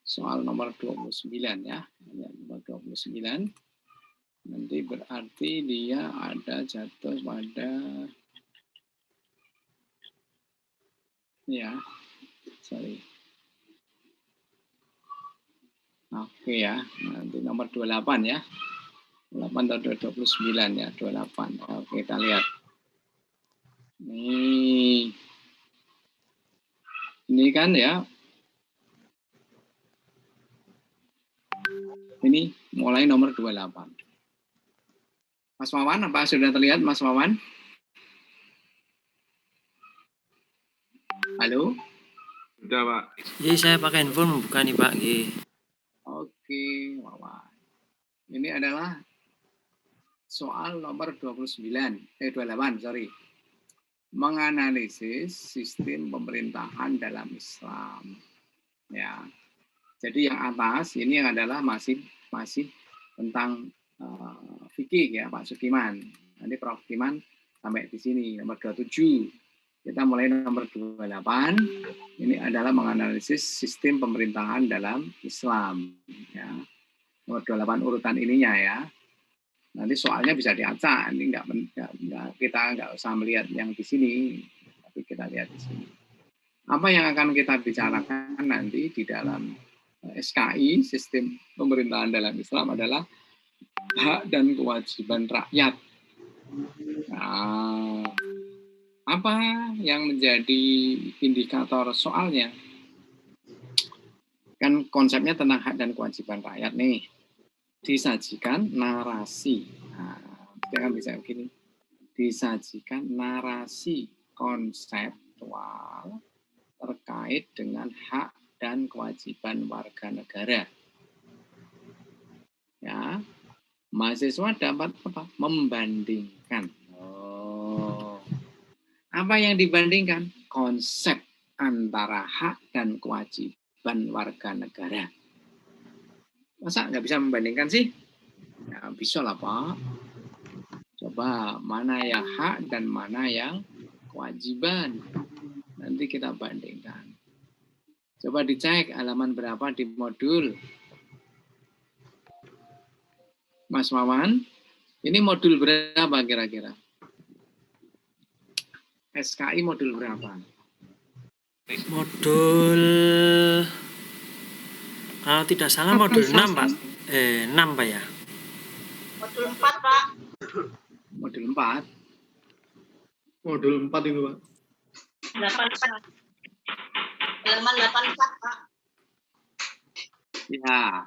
soal nomor 29 ya. Nomor 29. Nanti berarti dia ada jatuh pada ya. Sorry. Oke ya. Nanti nomor 28 ya. 28 atau 29 ya, 28. Oke, kita lihat. Nih. Ini kan ya. Ini mulai nomor 28. Mas Wawan, apa sudah terlihat Mas Wawan? Halo? Sudah, Pak. Jadi saya pakai handphone bukan nih Pak. Oke, Wawan. Ini adalah soal nomor 28, sorry. Menganalisis sistem pemerintahan dalam Islam. Ya. Jadi yang atas ini adalah masih tentang fikih ya Pak Sukiman. Nanti Prof Sukiman sampai di sini nomor 27. Kita mulai nomor 28. Ini adalah menganalisis sistem pemerintahan dalam Islam. Ya. Nomor 28 urutan ininya ya. Nanti soalnya bisa diacak. Ini kita nggak usah melihat yang di sini, tapi kita lihat di sini. Apa yang akan kita bicarakan nanti di dalam SKI, sistem pemerintahan dalam Islam adalah hak dan kewajiban rakyat. Nah, apa yang menjadi indikator soalnya? Kan konsepnya tentang hak dan kewajiban rakyat nih. Disajikan narasi. Nah, jangan bisa begini. Disajikan narasi konseptual terkait dengan hak dan kewajiban warga negara. Ya, mahasiswa dapat apa? Membandingkan. Apa yang dibandingkan? Konsep antara hak dan kewajiban warga negara. Masa nggak bisa membandingkan sih? Ya, bisa lah Pak. Coba mana yang hak dan mana yang kewajiban. Nanti kita bandingkan. Coba dicek halaman berapa di modul. Mas Maman, ini modul berapa kira-kira? SKI modul berapa? Modul, kalau tidak salah modul 6 Pak. 6 Pak ya. Modul 4, Pak. Modul 4. Modul 4 itu, Pak. 84. Halaman 84, Pak. Ya.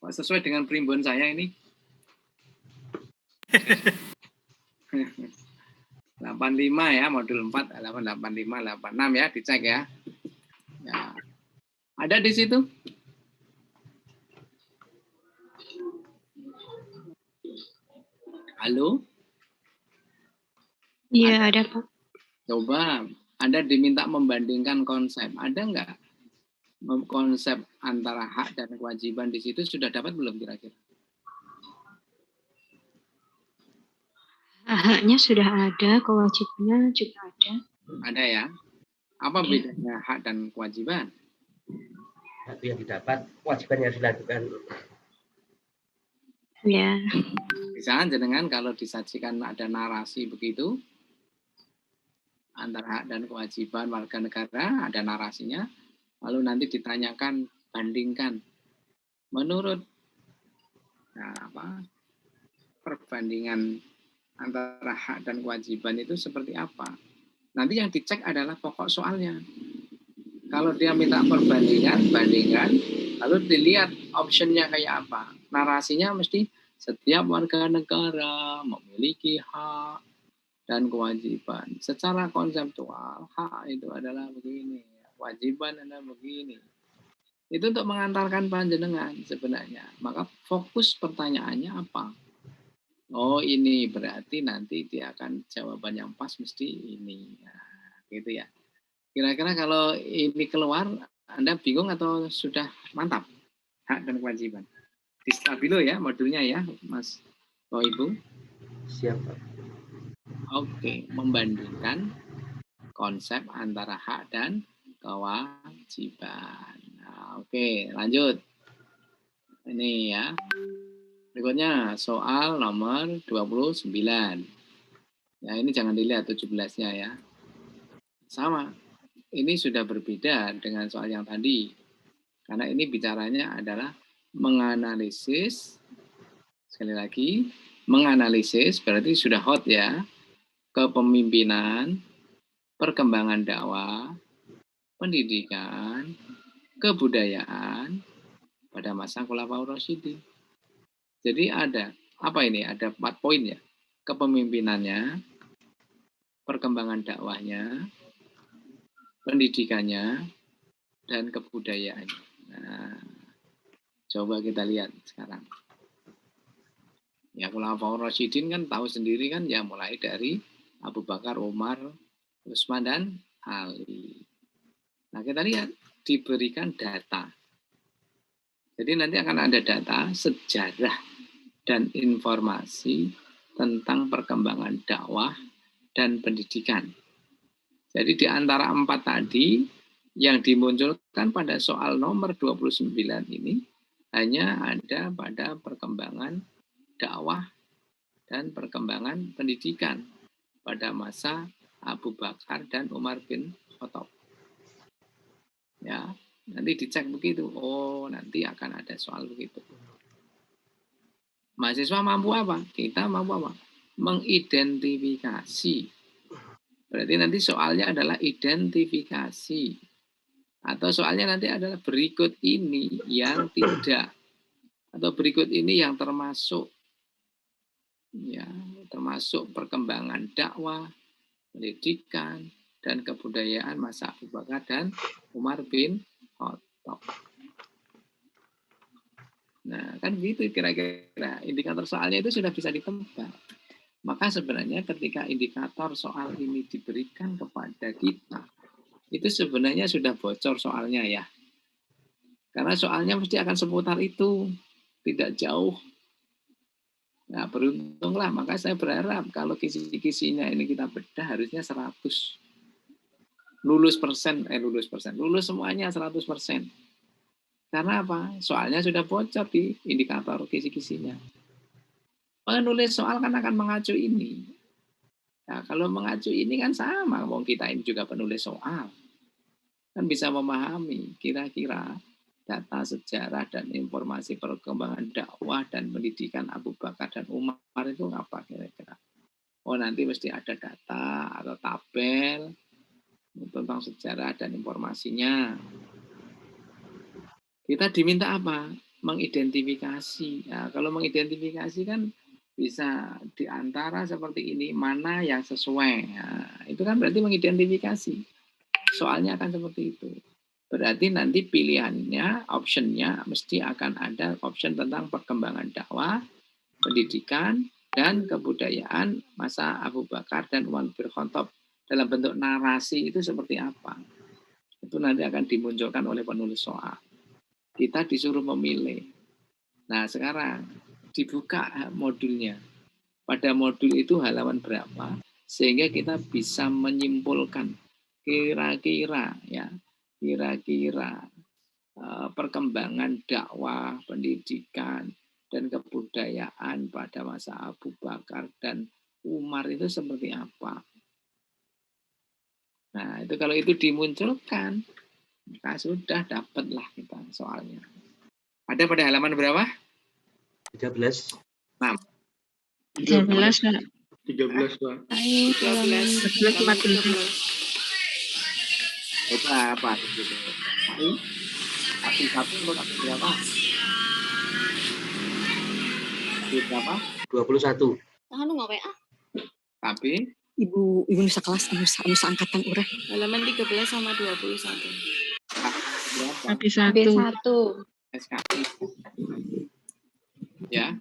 Kok sesuai dengan primbon saya ini? 85 ya, modul 4, halaman 85, 86 ya, dicek ya. Ya. Ada di situ? Halo? Iya, ada Pak. Coba, Anda diminta membandingkan konsep. Ada nggak konsep antara hak dan kewajiban di situ sudah dapat belum kira-kira? Haknya sudah ada, kewajibannya juga ada. Ada ya? Apa bedanya hak dan kewajiban? Satu yang didapat, kewajiban yang dilakukan. Ya. Bisa jenengan kalau disajikan ada narasi begitu, antara hak dan kewajiban warga negara, ada narasinya, lalu nanti ditanyakan, bandingkan. Menurut perbandingan antara hak dan kewajiban itu seperti apa? Nanti yang dicek adalah pokok soalnya. Kalau dia minta perbandingan, bandingkan, lalu dilihat optionnya kayak apa. Narasinya mesti setiap warga negara memiliki hak dan kewajiban. Secara konseptual, hak itu adalah begini, kewajiban adalah begini. Itu untuk mengantarkan panjenengan sebenarnya. Maka fokus pertanyaannya apa? Oh ini berarti nanti dia akan jawaban yang pas mesti ini. Nah, gitu ya. Kira-kira kalau ini keluar, Anda bingung atau sudah mantap? Hak dan kewajiban. Di Stabilo ya modulnya ya, Mas Ibu. Siap, Pak. Oke, membandingkan konsep antara hak dan kewajiban. Nah, oke, lanjut. Ini ya. Berikutnya soal nomor 29. Ya, ini jangan dilihat 17-nya ya. Sama. Ini sudah berbeda dengan soal yang tadi. Karena ini bicaranya adalah menganalisis, sekali lagi, menganalisis berarti sudah hot ya, kepemimpinan, perkembangan dakwah, pendidikan, kebudayaan pada masa Khulafaur Rasyidin. Jadi ada, apa ini? Ada 4 poin ya. Kepemimpinannya, perkembangan dakwahnya, pendidikannya, dan kebudayaannya. Nah, coba kita lihat sekarang. Ya, Khulafaur Rasyidin kan tahu sendiri kan ya, mulai dari Abu Bakar, Umar, Utsman, dan Ali. Nah, kita lihat diberikan data. Jadi nanti akan ada data sejarah dan informasi tentang perkembangan dakwah dan pendidikan. Jadi di antara 4 tadi yang dimunculkan pada soal nomor 29 ini hanya ada pada perkembangan dakwah dan perkembangan pendidikan pada masa Abu Bakar dan Umar bin Khattab. Ya, nanti dicek begitu. Oh, nanti akan ada soal begitu. Mahasiswa mampu apa? Kita mampu apa? Mengidentifikasi. Berarti nanti soalnya adalah identifikasi. Atau soalnya nanti adalah berikut ini yang tidak. Atau berikut ini yang termasuk. Ya, termasuk perkembangan dakwah, pendidikan, dan kebudayaan masa Abu Bakar dan Umar bin Khattab. Nah, kan gitu kira-kira. Indikator soalnya itu sudah bisa ditebak. Maka sebenarnya ketika indikator soal ini diberikan kepada kita, itu sebenarnya sudah bocor soalnya ya. Karena soalnya mesti akan seputar itu, tidak jauh. Nah, beruntunglah, maka saya berharap kalau kisi-kisinya ini kita bedah harusnya 100. Lulus semuanya 100%. Karena apa? Soalnya sudah bocor di indikator kisi-kisinya. Penulis soal kan akan mengacu ini. Nah, kalau mengacu ini kan sama, wong kita ini juga penulis soal. Kan bisa memahami kira-kira data sejarah dan informasi perkembangan dakwah dan pendidikan Abu Bakar dan Umar itu apa kira-kira. Oh, nanti mesti ada data atau tabel tentang sejarah dan informasinya. Kita diminta apa? Mengidentifikasi. Nah, kalau mengidentifikasi kan bisa diantara seperti ini, mana yang sesuai. Nah, itu kan berarti mengidentifikasi. Soalnya akan seperti itu. Berarti nanti pilihannya, optionnya mesti akan ada option tentang perkembangan dakwah, pendidikan, dan kebudayaan masa Abu Bakar dan Umar bin Khattab. Dalam bentuk narasi itu seperti apa? Itu nanti akan dimunculkan oleh penulis soal. Kita disuruh memilih. Nah, sekarang dibuka modulnya. Pada modul itu halaman berapa, sehingga kita bisa menyimpulkan kira-kira perkembangan dakwah, pendidikan, dan kebudayaan pada masa Abu Bakar dan Umar itu seperti apa. Nah, itu kalau itu dimunculkan, maka sudah dapatlah kita soalnya. Ada pada halaman berapa? 13. 6. 13, Pak. 13, Pak. 13, 14. Itu apa? Gitu. Satu untuk berapa? Berapa? 21. Anu nggak WA? Tapi Ibu nusa kelas, nusa angkatan urang. Halaman 13 sama 21. Tapi satu. SKI. Ya.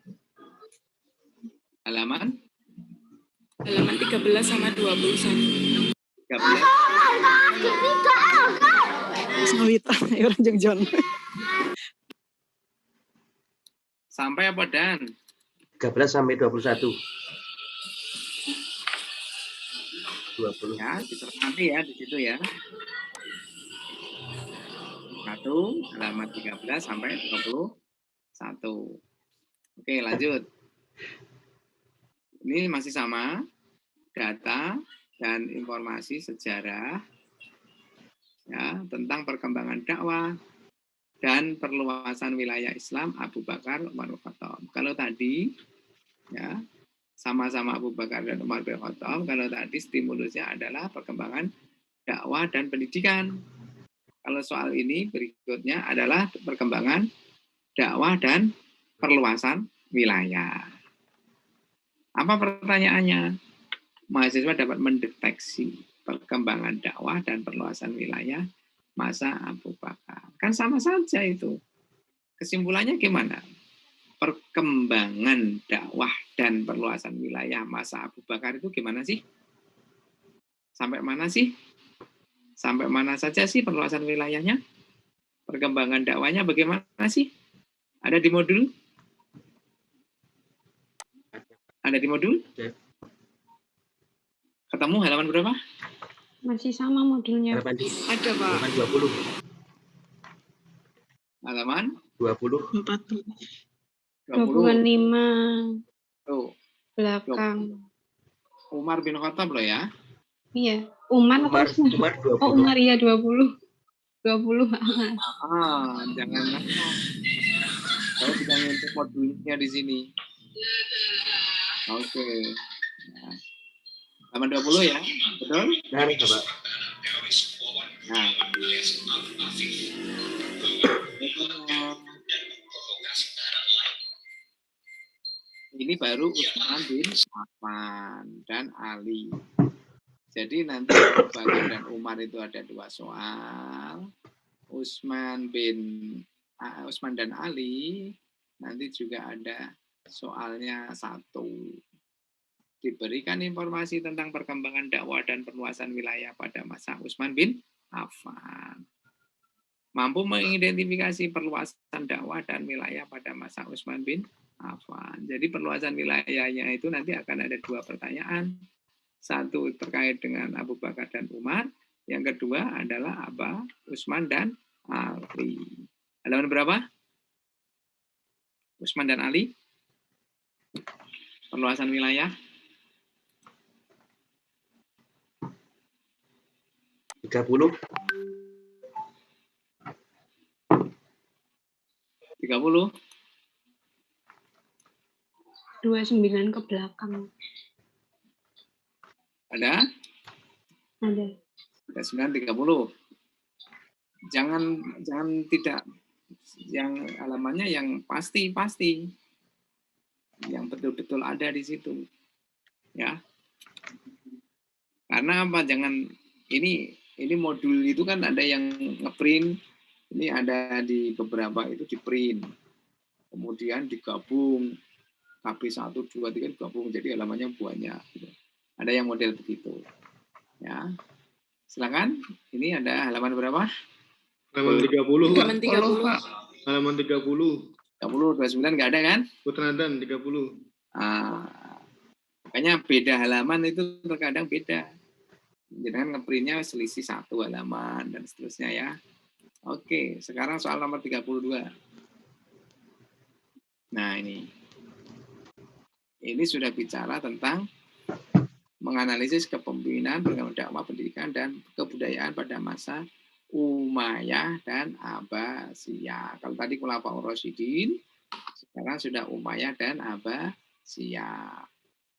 Halaman 13 sama 21. 13. Sawita, orang jeung John. Sampai apa Dan? 13 sampai 21. 20. Ya, dicermati ya di situ ya. 1 halaman 13 sampai 21. Oke, lanjut. Ini masih sama data dan informasi sejarah ya tentang perkembangan dakwah dan perluasan wilayah Islam Abu Bakar Umar bin Khattab. Kalau tadi ya sama-sama Abu Bakar dan Umar bin Khattab, kalau tadi stimulusnya adalah perkembangan dakwah dan pendidikan. Kalau soal ini berikutnya adalah perkembangan dakwah dan perluasan wilayah. Apa pertanyaannya? Mahasiswa dapat mendeteksi perkembangan dakwah dan perluasan wilayah masa Abu Bakar. Kan sama saja itu. Kesimpulannya gimana? Perkembangan dakwah dan perluasan wilayah masa Abu Bakar itu gimana sih? Sampai mana sih? Sampai mana saja sih perluasan wilayahnya? Perkembangan dakwahnya bagaimana sih? Ada di modul? Ada di modul? Ketemu halaman berapa? Masih sama modulnya. Ada, Pak. Halaman 20. Halaman 20. 25 Tuh. belakang. Umar bin Khattab loh ya. Iya, Umar 20. Oh, Umar ya 20. 20. Jangan saya tidak ngintip modulnya di sini. Oke. Nah, halaman 20 ya, betul? Nah, ini Pak. Nah. Ini baru Utsman bin Affan dan Ali. Jadi nanti Abu Bakar dan Umar itu ada 2 soal. Utsman dan Ali nanti juga ada soalnya 1. Diberikan informasi tentang perkembangan dakwah dan perluasan wilayah pada masa Utsman bin Affan. Mampu mengidentifikasi perluasan dakwah dan wilayah pada masa Utsman bin Affan. Jadi perluasan wilayahnya itu nanti akan ada 2 pertanyaan. Satu terkait dengan Abu Bakar dan Umar. Yang kedua adalah Utsman dan Ali. Halaman berapa? Utsman dan Ali. Perluasan wilayah. 30. 30. 29 ke belakang. Ada? Ada. Ada 930. Jangan tidak yang halamannya yang pasti. Yang betul-betul ada di situ. Ya. Karena apa? Jangan ini modul itu kan ada yang ngeprint. Ini ada di beberapa itu di print, kemudian digabung KB 1, 2, 3 digabung jadi halamannya banyak. Gitu. Ada yang model begitu. Ya, silakan. Ini ada halaman berapa? Halaman 30. Halaman 30. Halaman 30. 29 nggak ada kan? Putradan 30. Makanya beda halaman itu terkadang beda. Jangan ngeprintnya selisih 1 halaman dan seterusnya ya. Oke, sekarang soal nomor 32. Nah, ini sudah bicara tentang menganalisis kepemimpinan, perkembangan dakwah, pendidikan, dan kebudayaan pada masa Umayyah dan Abbasiyah. Kalau tadi Khulafaur Rasyidin, sekarang sudah Umayyah dan Abbasiyah.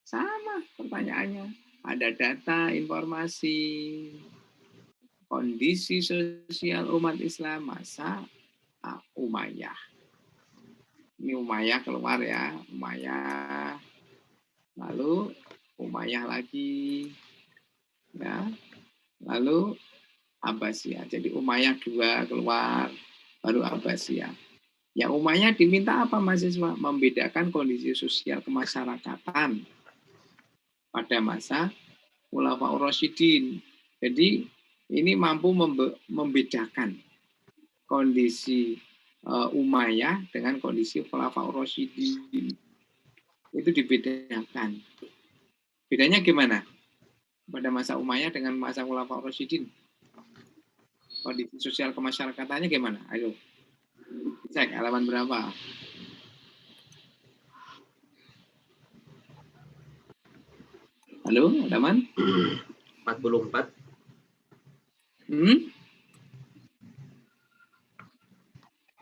Sama pertanyaannya. Ada data, informasi, kondisi sosial umat Islam masa Umayyah. Ini Umayyah keluar ya, Umayyah. Lalu Umayyah lagi. Ya. Lalu Abbasiyah. Jadi Umayyah 2 keluar, baru Abbasiyah. Ya Umayyah diminta apa mahasiswa? Membedakan kondisi sosial kemasyarakatan pada masa Khulafaur Rasyidin. Jadi ini mampu membedakan kondisi Umayyah dengan kondisi Khulafaur Rasyidin. Itu dibedakan. Bedanya gimana? Pada masa Umayyah dengan masa Khulafaur Rasyidin. Kondisi sosial kemasyarakatannya gimana? Ayo. Cek halaman berapa? Halo, halaman? 44.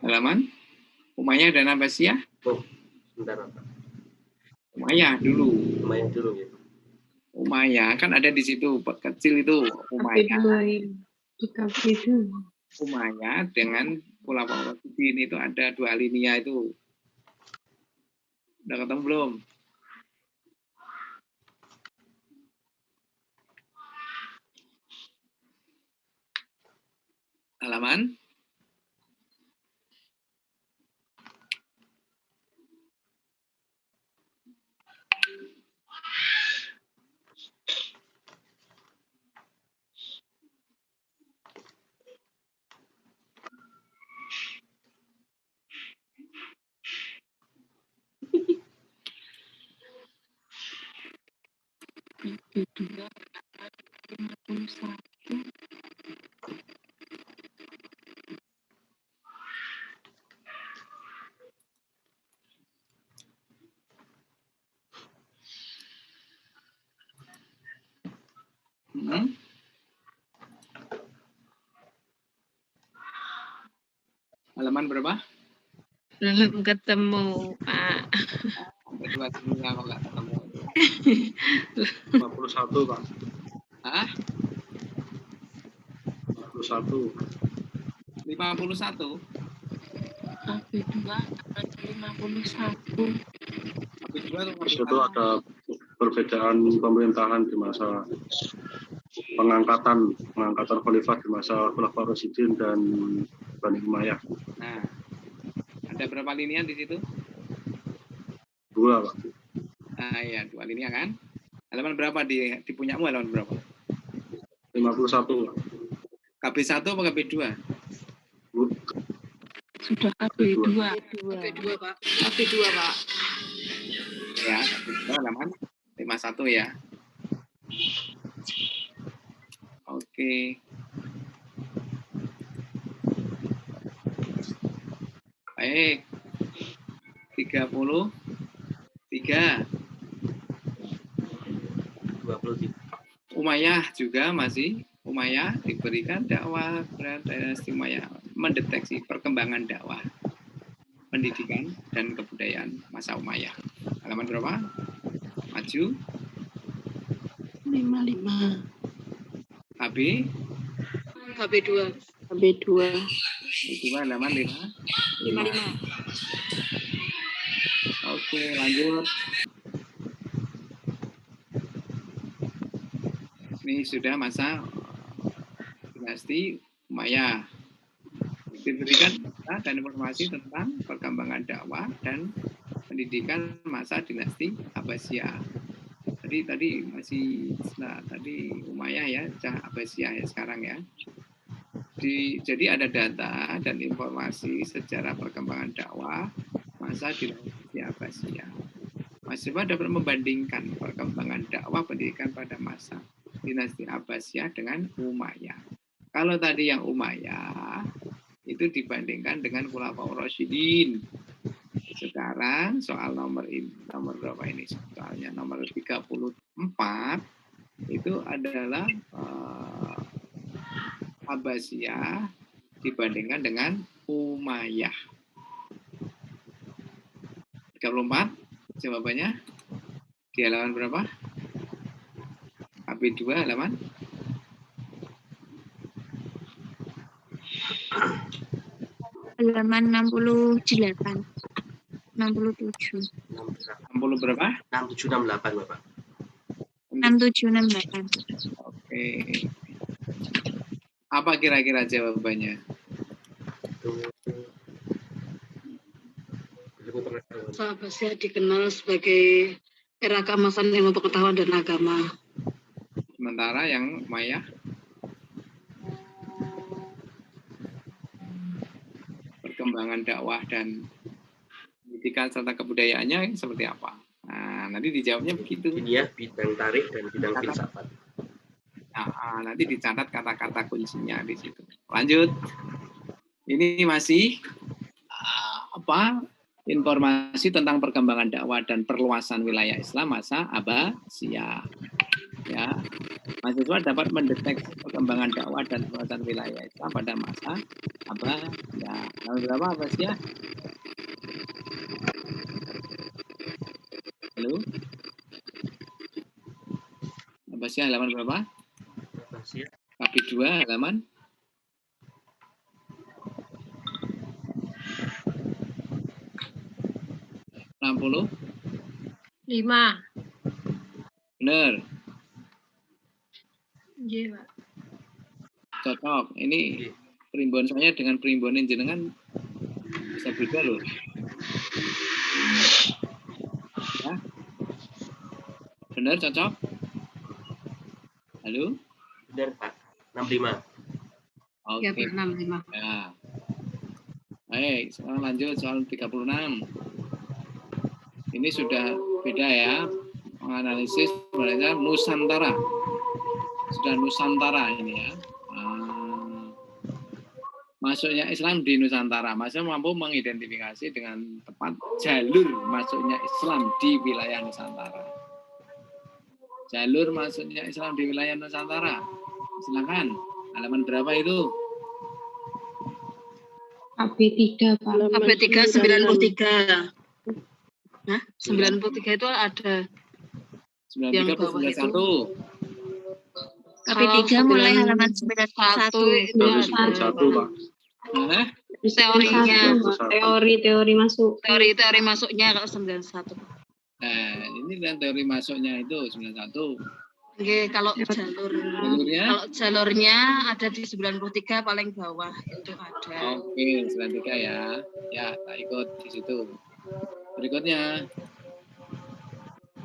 Halaman? Umayyah dan Abbasiyah? Oh, sebentar. Umayyah dulu. Umayyah dulu ya. Umayyah kan ada di situ kecil itu Umayyah. Umayyah dengan Khulafaur Rasyidin itu ada 2 linia itu. Udah ketemu belum? Halaman? Halaman berapa? Belum ketemu, Pak. Berdua semua kok nggak ketemu. 51, Pak. Hah? 51. 51? AB2 ada 51. AB2 di situ ada perbedaan pemerintahan di masa pengangkatan khalifah di masa Khulafaur Rasyidin dan Bani Umayyah. Nah, ada berapa linia di situ? 2, Pak. Nah, ya 2 linia kan? Halaman berapa di punyamu halaman berapa? 51, Pak. KB1 apa KB2? Sudah KB2. KB2 Pak. KB2 Pak. Ya, KB2 halaman 51 ya. Oke. Baik. 33. 23. Umayyah juga masih. Umayyah diberikan dakwah berat dinasti Umayyah mendeteksi perkembangan dakwah, pendidikan dan kebudayaan masa Umayyah. Halaman berapa? Maju. 55. KB KB2. KB2. itu halaman 55. Oke, lanjut. Ini sudah masa dinasti Umayyah. Diberikan data dan informasi tentang perkembangan dakwah dan pendidikan masa dinasti Abbasiyah. Tadi masih tadi Umayyah ya, Abbasiyah ya sekarang ya. Jadi ada data dan informasi sejarah perkembangan dakwah masa dinasti Abbasiyah. Mahasiswa dapat membandingkan perkembangan dakwah pendidikan pada masa dinasti Abbasiyah dengan Umayyah. Kalau tadi yang Umayyah itu dibandingkan dengan Khulafaur Rasyidin. Sekarang soal nomor berapa ini? Soalnya nomor 34 itu adalah Abbasiyah dibandingkan dengan Umayyah. 34 jawabannya di halaman berapa? KB2 halaman Halaman 68. 67. 60 berapa? 67 68 Bapak. 67 68. Oke. Apa kira-kira jawabannya? Masa Abbasiyah dikenal sebagai era keemasan ilmu pengetahuan dan agama. Sementara yang Umayyah perkembangan dakwah dan pendidikan serta kebudayaannya seperti apa? Nah, nanti dijawabnya begitu. Ini ya, bidang tarikh dan bidang filsafat. Nah, nanti dicatat kata-kata kuncinya di situ. Lanjut. Ini masih informasi tentang perkembangan dakwah dan perluasan wilayah Islam masa Abbasiyah. Ya, mahasiswa dapat mendeteksi perkembangan dakwah dan perluasan wilayah Islam pada masa Abbasiyah. Tahun berapa Abbasiyah? Halo? Abbasiyah halaman berapa? Abbasiyah. KB2 halaman 60. 5. Benar. Iya, Pak. Cocok. Ini perimbun saya dengan perimbun jenengan bisa beda loh. Ya. Benar, cocok? Halo? Benar, Pak. 65. Oke. Ya, 65. Ya. Baik, sekarang lanjut soal 36. Ini sudah beda ya. Menganalisis sebenarnya Nusantara. Sudah Nusantara ini ya. Masuknya Islam di Nusantara. Masih mampu mengidentifikasi dengan tepat jalur masuknya Islam di wilayah Nusantara. Jalur masuknya Islam di wilayah Nusantara. Silakan. Halaman berapa itu? AB3 Pak. AB3 93. Nah, 93 itu ada 93 per 91. KB3 mulai halaman 91 itu ada. Nah, teorinya, teori masuknya kalau 91. Nah, ini kan teori masuknya itu 91. Oke, kalau jalurnya ada di 93 paling bawah itu ada. Oke, 93 ya. Ya, tak ikut di situ. Berikutnya,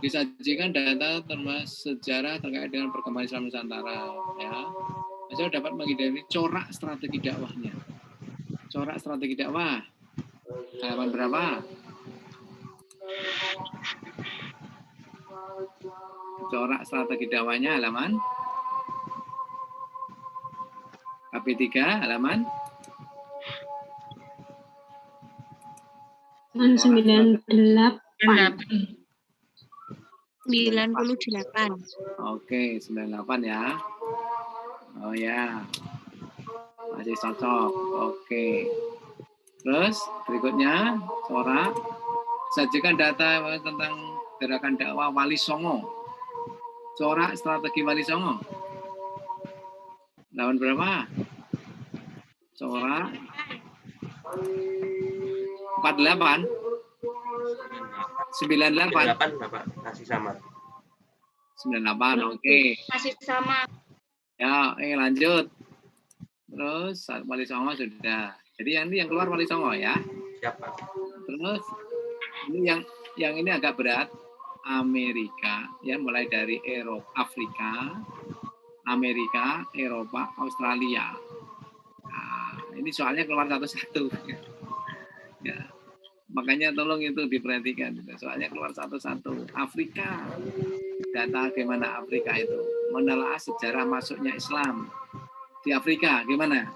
disajikan data termasuk sejarah terkait dengan perkembangan Islam Nusantara. Ya, Saya dapat menghindari corak strategi dakwahnya. Corak strategi dakwah. Halaman berapa? Corak strategi dakwahnya halaman KP3 halaman 98. Oke, 98 ya. Oh ya. Masih cocok. Oke. Terus berikutnya corak sajikan data tentang gerakan dakwah Wali Songo. Corak strategi Wali Songo. Lawan berapa? Corak 48. 98. 98 Bapak, masih sama. 98, oke. Masih sama. Ya, lanjut. Terus Wali Songo sudah. Jadi yang keluar Wali Songo ya. Siapa? Terus ini yang ini agak berat. Amerika, ya mulai dari Eropa, Afrika, Amerika, Eropa, Australia. Nah, ini soalnya keluar satu-satu. Ya. Makanya tolong itu diperhatikan. Soalnya keluar satu-satu. Afrika. Data gimana Afrika itu? Menelaah sejarah masuknya Islam di Afrika. Gimana?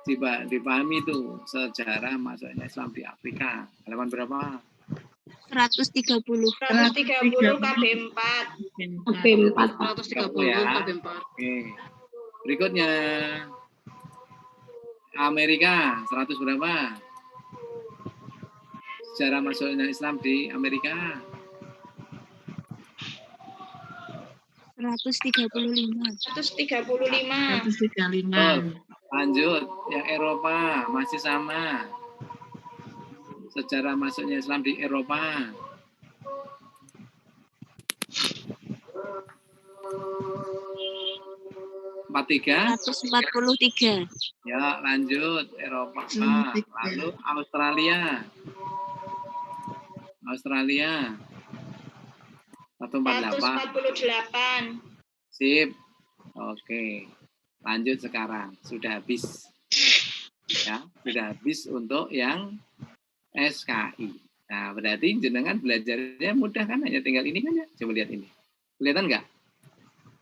Coba dipahami itu sejarah masuknya Islam di Afrika. Halaman berapa? 130. 130 KB4. KB4. 130 ya. Oke. Berikutnya Amerika 100 berapa? Sejarah masuknya Islam di Amerika 135. 135. Lanjut, yang Eropa masih sama. Sejarah masuknya Islam di Eropa. Empat tiga. 143. Ya, lanjut Eropa. Lalu Australia. Australia 148. Sip. Oke. Lanjut sekarang. Sudah habis. Ya, sudah habis untuk yang SKI. Nah, berarti jenengan belajarnya mudah kan? Hanya tinggal ini kan ya? Coba lihat ini. Kelihatan nggak?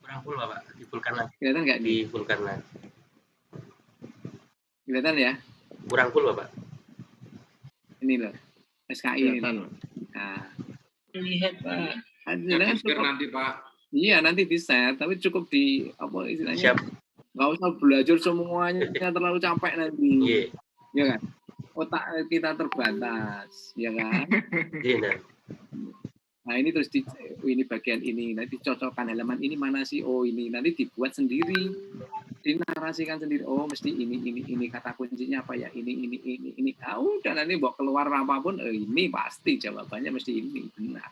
Kurang full Bapak, difulkan lagi. Kelihatan nggak? Difulkan lagi. Kelihatan ya? Kurang full Bapak. Ini loh. SKI ini. Nah. Lihat Pak. Jenengan cukup nanti Pak. Iya, nanti di share, tapi cukup di apa istilahnya? Siap. Nggak usah belajar semuanya terlalu capek nanti. Iya. Ya kan? Otak kita terbatas, ya kan? Iya. Nah ini terus ini bagian ini, nanti cocokkan halaman ini mana sih? Oh ini nanti dibuat sendiri, dinarasikan sendiri. Oh mesti ini kata kuncinya apa ya? Ini. Ah udah nanti bawa keluar apapun, ini pasti jawabannya mesti ini benar.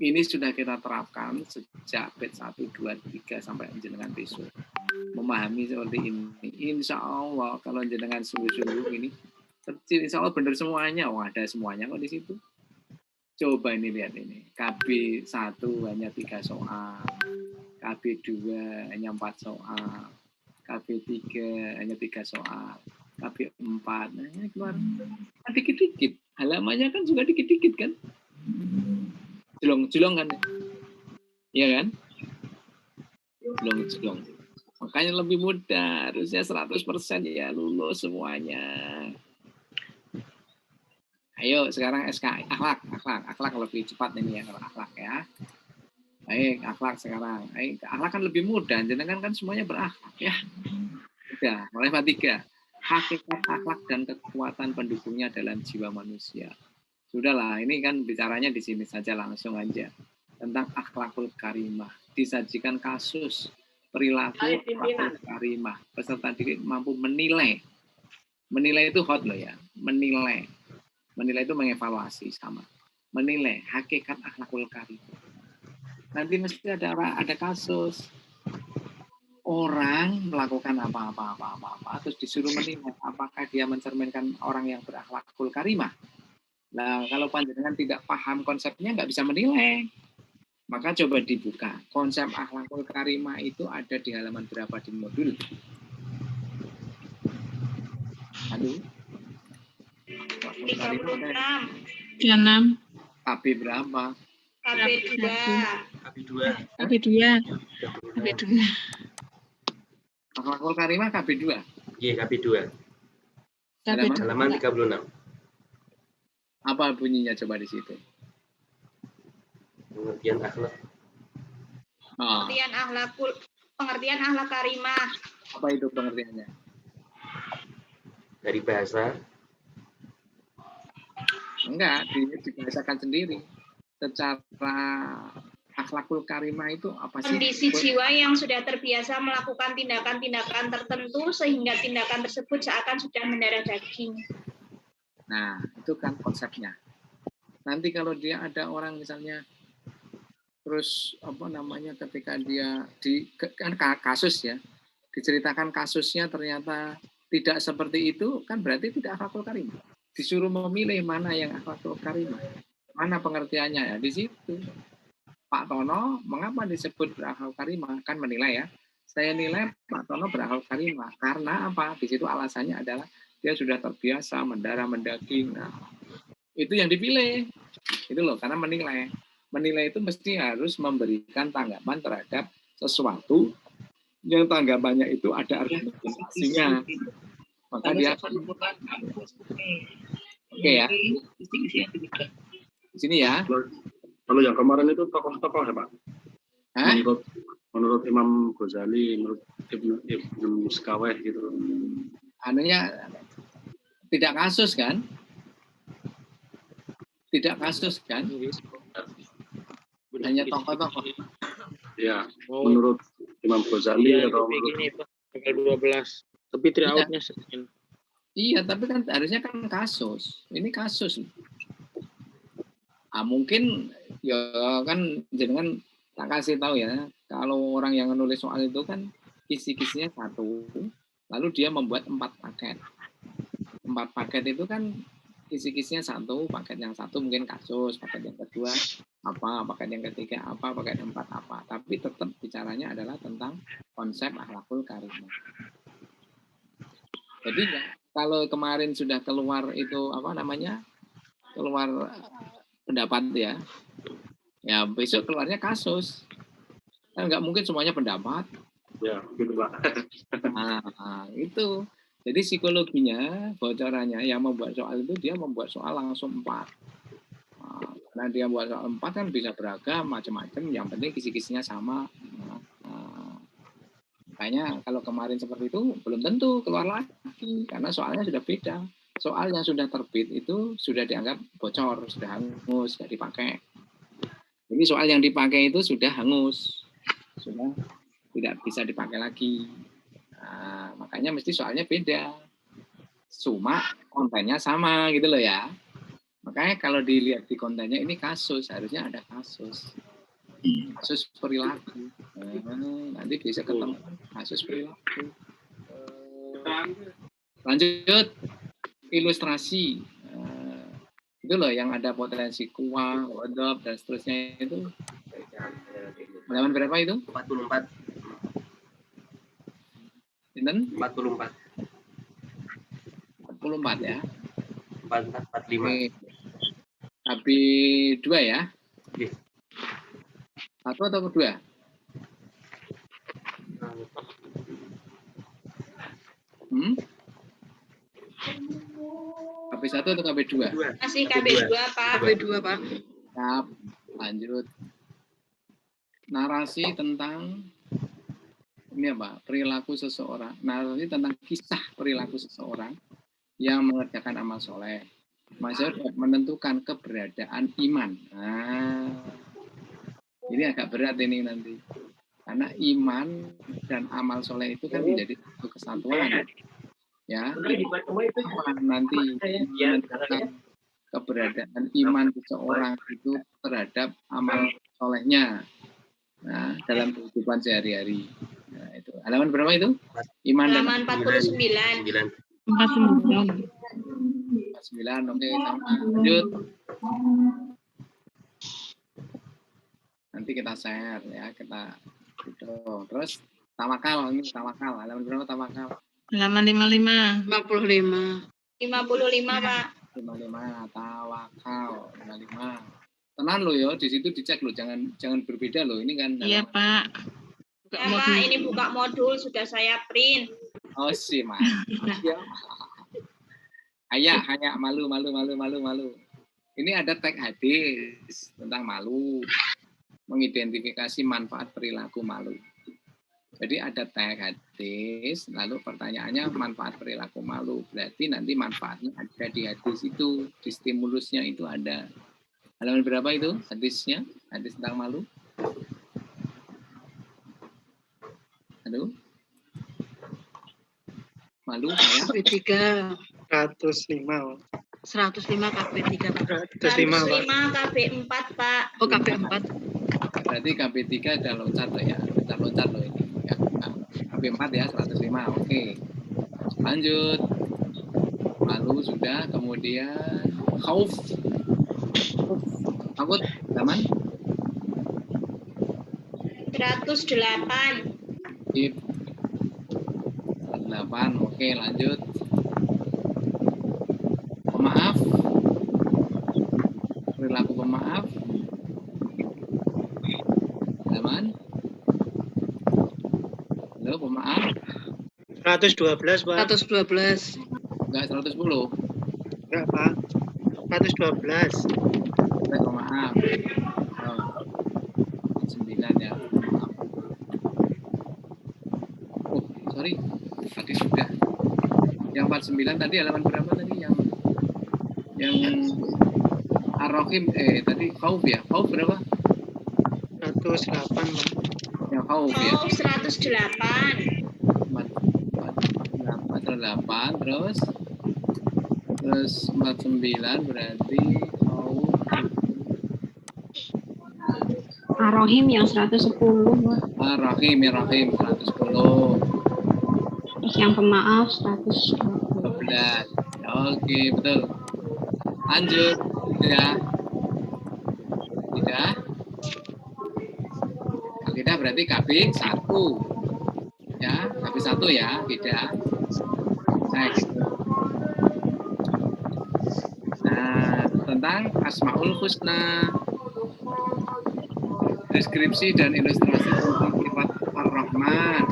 Ini sudah kita terapkan sejak batch 1, 2, 3 sampai jenengan besok. Memahami seperti ini. Insya Allah kalau jenengan sungguh-sungguh ini kecil, insya Allah benar semuanya. Wah ada semuanya kok di situ. Coba ini lihat ini. KB 1 hanya 3 soal. KB 2 hanya 4 soal. KB 3 hanya 3 soal. KB 4 nah, keluar dikit-dikit. Halamannya kan juga dikit-dikit kan. Jelong kan. Iya kan? Jelong. Makanya lebih mudah. Harusnya 100% ya lulus semuanya. Ayo sekarang SKI. Akhlak lebih cepat ini ya kalau akhlak ya. Baik, akhlak sekarang. Akhlak kan lebih mudah. Jenengan kan semuanya berakhlak ya. Udah, mulai 3. Hakikat akhlak dan kekuatan pendukungnya dalam jiwa manusia. Sudahlah, ini kan bicaranya di sini saja langsung aja. Tentang akhlakul karimah. Disajikan kasus perilaku akhlakul karimah. Peserta didik mampu menilai. Menilai itu hot loh ya. Menilai itu mengevaluasi sama. Menilai hakikat akhlakul karimah. Nanti mesti ada kasus. Orang melakukan apa-apa. Terus disuruh menilai apakah dia mencerminkan orang yang berakhlakul karimah. Nah, kalau panjenengan tidak paham konsepnya, nggak bisa menilai. Maka coba dibuka. Konsep akhlakul karimah itu ada di halaman berapa di modul? Aduh. 36. 6. KB berapa? KB 2. KB 2. KB 2. Akhlakul karimah KB 2. Iya, KB 2. Halaman 36. Apa bunyinya coba di situ? Pengertian akhlak. Pengertian akhlak karimah. Apa itu pengertiannya? Dari bahasa. Enggak, dibahasakan sendiri. Secara akhlakul karimah itu apa sih? Kondisi jiwa yang sudah terbiasa melakukan tindakan-tindakan tertentu sehingga tindakan tersebut seakan sudah mendarah daging. Nah, itu kan konsepnya. Nanti kalau dia ada orang misalnya terus ketika dia kan kasus ya, diceritakan kasusnya ternyata tidak seperti itu, kan berarti tidak akhlakul karimah. Disuruh memilih mana yang akhlakul karimah, mana pengertiannya ya di situ. Pak Tono mengapa disebut berakhlak karimah? Kan menilai ya. Saya nilai Pak Tono berakhlak karimah karena apa? Di situ alasannya adalah dia sudah terbiasa mendarah mendaging. Nah, itu yang dipilih. Itu loh, karena menilai. Menilai itu mesti harus memberikan tanggapan terhadap sesuatu yang tanggapannya itu ada argumentasinya. Maka dia oke ya. Di sini ya. Kalau yang kemarin itu tokoh-tokoh ya Pak? Menurut Imam Ghazali, menurut Ibnu Miskaweh gitu. Anunya tidak kasus kan? Tidak kasus kan? Hanya tokoh-tokoh. Ya, menurut Imam Ghazali atau begini Pak, tanggal 12. Tapi tryoutnya Senin. Iya, tapi kan harusnya kan kasus. Ini kasus. Mungkin ya kan jangan tak kasih tahu ya. Kalau orang yang menulis soal itu kan kisi-kisinya 1, lalu dia membuat 4 paket. 4 paket itu kan kisi-kisinya 1, paket yang 1 mungkin kasus, paket yang kedua apa, paket yang ketiga apa, paket yang 4 apa. Tapi tetap bicaranya adalah tentang konsep akhlakul karimah. Jadi ya, kalau kemarin sudah keluar itu keluar pendapat ya besok keluarnya kasus. Kan nggak mungkin semuanya pendapat. Ya, gitu Pak. Nah, itu. Jadi psikologinya, bocorannya yang membuat soal itu dia membuat soal langsung 4. Karena dia buat soal 4 kan bisa beragam, macam-macam. Yang penting kisi-kisinya sama. Makanya kalau kemarin seperti itu belum tentu keluar lagi karena soalnya sudah beda. Soal yang sudah terbit itu sudah dianggap bocor, sudah hangus, sudah dipakai. Jadi soal yang dipakai itu sudah hangus, sudah tidak bisa dipakai lagi. Nah, makanya mesti soalnya beda. Cuma kontennya sama gitu loh ya. Makanya kalau dilihat di kontennya ini kasus, harusnya ada kasus. Kasus perilaku. Nanti bisa ketemu kasus perilaku. Lanjut, ilustrasi. Itu loh yang ada potensi kuah, wadab, dan seterusnya itu. Halaman berapa itu? 44. Inten? 44. 44 ya. 44, 45. Tapi 2 ya? Yes. 1 atau 2? KB1 atau KB2? Masih KB2 Pak. KB2 Pak. Siap, lanjut. Narasi tentang perilaku seseorang. Narasi tentang kisah perilaku seseorang yang mengerjakan amal soleh. Maksudnya menentukan keberadaan iman. Nah, ini agak berat ini nanti. Karena iman dan amal soleh itu kan menjadi satu kesatuan. Ya, nanti menentukan keberadaan iman seseorang itu terhadap amal solehnya. Nah, dalam kehidupan sehari-hari. Nah, itu. Halaman berapa itu? Iman Halaman 49. 49. 49, oke, sama. Lanjut. Nanti nanti kita share ya, kita gitu. Terus tawakal, ini tawakal. Halaman berapa tawakal? Halaman 55. 55, Pak. 55 tawakal 55. Tenang lo yo, di situ dicek lo, jangan berbeda lo. Ini kan. Iya Pak. Ya Pak, ini buka modul sudah saya print. Oh sih mas. Ayah, malu. Ini ada tag hadis tentang malu, mengidentifikasi manfaat perilaku malu. Jadi ada tag hadis, lalu pertanyaannya manfaat perilaku malu. Berarti nanti manfaatnya ada di hadis itu, di stimulusnya itu ada. Halaman berapa itu hadisnya? Hadis tentang malu? Aduh. Malu ya? KP3 105. 105 KP3 Pak. 105 KB4 Pak. Oh KB4. Berarti KB3 ada loncat loh ya. Loncat loh ini. Ya. KB4 ya 105. Oke. Lanjut. Malu sudah, kemudian khauf. Takut, Taman? 108. 8, oke lanjut. Pemaaf, perilaku pemaaf. Teman, halo pemaaf. 112 Pak. 112. Enggak 110. Enggak Pak. 112. Pemaaf. Oh. 9 ya. Pemaaf. Oh sorry. Tadi sudah. Yang 49 tadi halaman berapa tadi yang Ar-Rahim tadi khauf ya. Khauf berapa? 108 Pak. Yang khauf ya. Khauf 108. 48 terus 49 berarti khauf. Ar-Rahim yang 110. Ar-Rahim 110. Terus yang pemaaf 112. Oke, betul. Lanjut. Tidak. Tidak berarti KB 1. Ya, KB 1 ya, tidak. Nah, gitu. Nah, tentang Asmaul Husna. Deskripsi dan ilustrasi tentang sifat Ar-Rahman.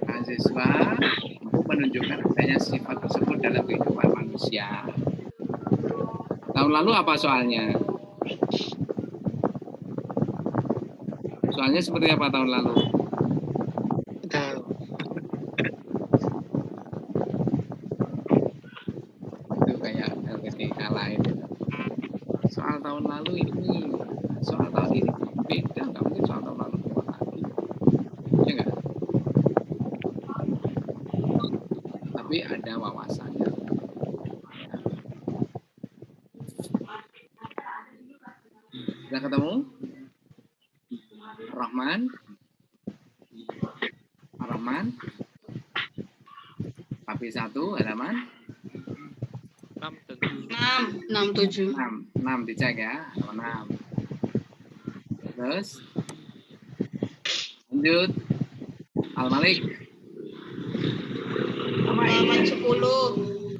Mahasiswa mampu menunjukkan adanya sifat tersebut dalam kehidupan manusia. Tahun lalu apa soalnya? Soalnya seperti apa tahun lalu? Tahu. Itu kayak LKTK lain. Soal tahun lalu ini, soal tahun ini beda, nggak mungkin soal tahun lalu lagi. Ya nggak? Tapi ada wawasannya. Sudah ketemu? Rahman? Rahman? KB 1 halaman? 67. 6 dicek ya, halaman 6. Terus lanjut Al-Malik. Halaman 10. 10.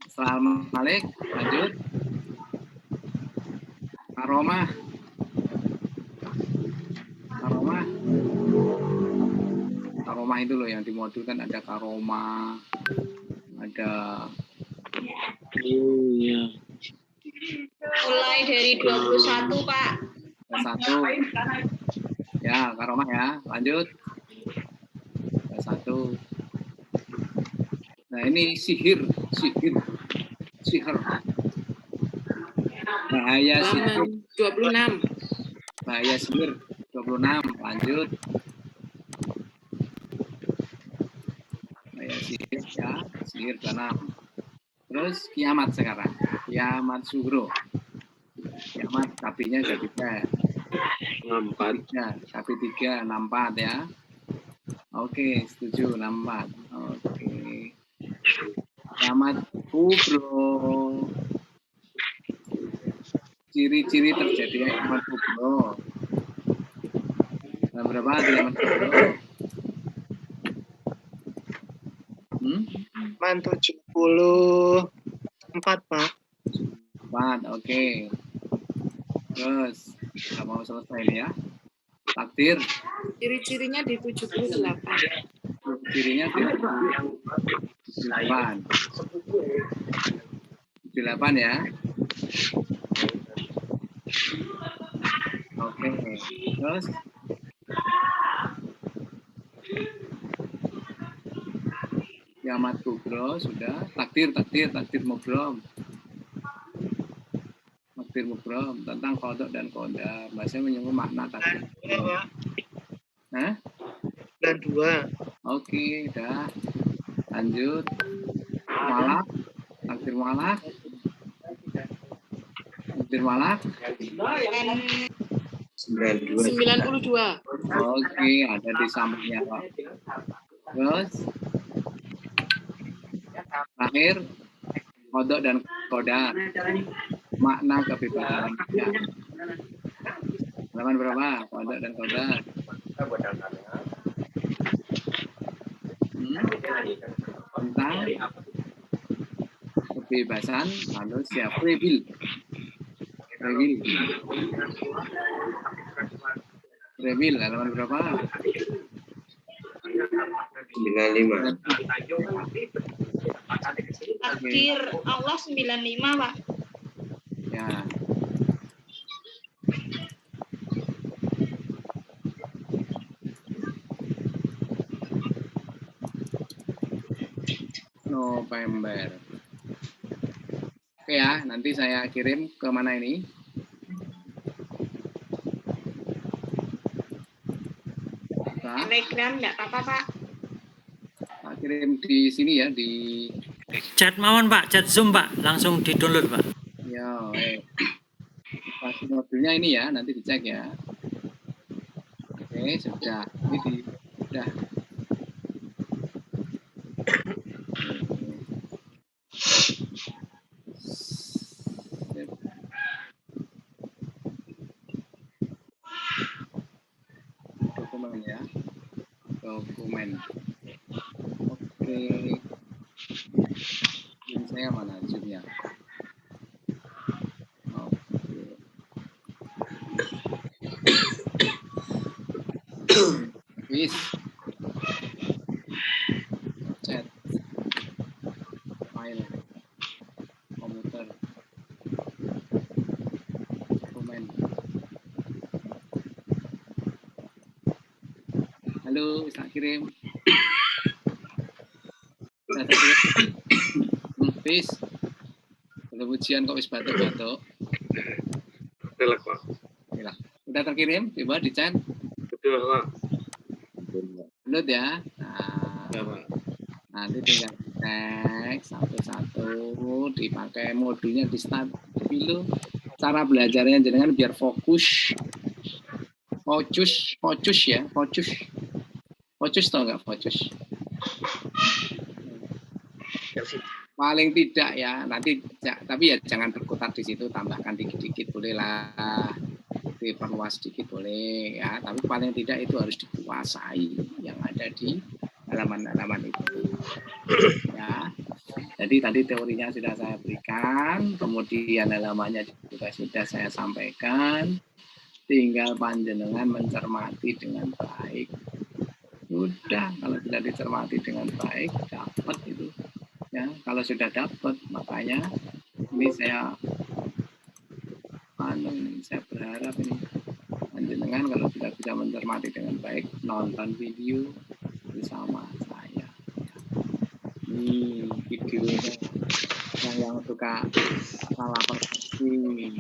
Setelah Al-Malik lanjut Karomah. Karomah itu loh yang di modul kan ada karomah, ada Mulai dari 21 Pak. 1. Ya, karomah ya. Lanjut. 1. Nah, ini sihir. Bahaya sihir 26. Bahaya sihir 26. Lanjut. Bahaya sihir ya, sihir 26. Terus kiamat sekarang. Kiamat sughro. Kiamat tabinya jadi 3. 64. Tapi 3 64 ya. Oke, setuju 64. Oke. Kiamat kubro. Ciri-ciri terjadinya iman kubro. Nah, berapa halaman kubro? Man 74, Pak. 4, oke. Terus, nggak mau selesai ini ya. Takdir, Ciri-cirinya di 78. cirinya di 78. 78 ya. Oke, terus kiamat kubro sudah. Takdir mubrom. Takdir mubrom tentang kodok dan kodar. Bahasanya menyinggung makna takdir. Hah? Dan 2. Oke, udah. Lanjut. Malak. Takdir malak. Takdir malak. 92. Oke, ada di sampingnya Pak. Terus terakhir kodok dan kodar. Makna kebebasan. Halaman berapa? Kodok dan kodar. Tentang kebebasan manusia. Free will. Halaman berapa? 95. Takdir Allah 95, Pak. Ya. November. Oke ya, nanti saya kirim ke mana ini? Telegram enggak apa-apa, Pak. Pak kirim di sini ya, di Chat mawon Pak, chat Zoom Pak, langsung di-download Pak. ya, pasti mobilnya ini ya, nanti dicek ya. Oke, sudah. Ini sudah. Dokumen ya. Dokumen. Oke. Ini saya mana zoomnya? Wis. Chat. File. Komputer. Dokumen. Halo, bisa kirim. Bisa kirim. Wis. Belum ujian kok wis batuk-batuk. Relak, Pak. Gila. Udah terkirim? Coba di chat. Betul, Pak. Download ya. Nah, Ya, Pak. nanti tinggal cek satu-satu, dipakai modulnya di Stabilo. Cara belajarnya jenengan biar fokus. Focus ya, Focus tau nggak focus? Paling tidak ya, nanti tapi ya jangan berkutat di situ, tambahkan dikit-dikit boleh lah. Diperluas sedikit boleh ya, tapi paling tidak itu harus dikuasai yang ada di halaman-halaman itu ya. Jadi tadi teorinya sudah saya berikan, kemudian halamannya juga sudah saya sampaikan, tinggal panjenengan mencermati dengan baik. Sudah, kalau tidak dicermati dengan baik dapat itu ya. Kalau sudah dapat, makanya ini saya berharap ini panjenengan kalau sudah bisa mencermati dengan baik, nonton video bersama saya. Ini videonya yang suka salah persepsi.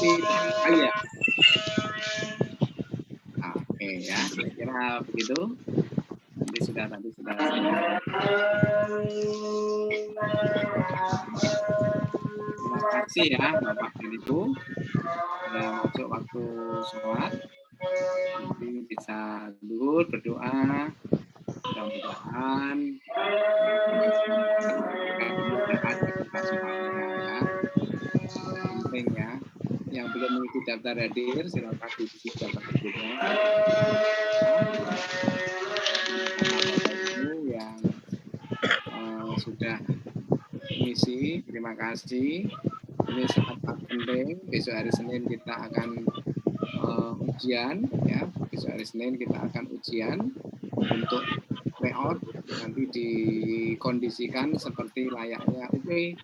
Iya. Oke ya, saya kira begitu. Nanti tadi sudah terima kasih ya Bapak dan Ibu sudah masuk waktu sholat. Nanti bisa dulu berdoa, mudah-mudahan kita semuanya ya. Penting ya. Yang belum mengikuti daftar hadir silakan diisi daftar hadirnya. Yang sudah mengisi, terima kasih. Ini sangat penting. Besok hari Senin kita akan ujian, ya. Besok hari Senin kita akan ujian untuk layout. Nanti dikondisikan seperti layaknya UP,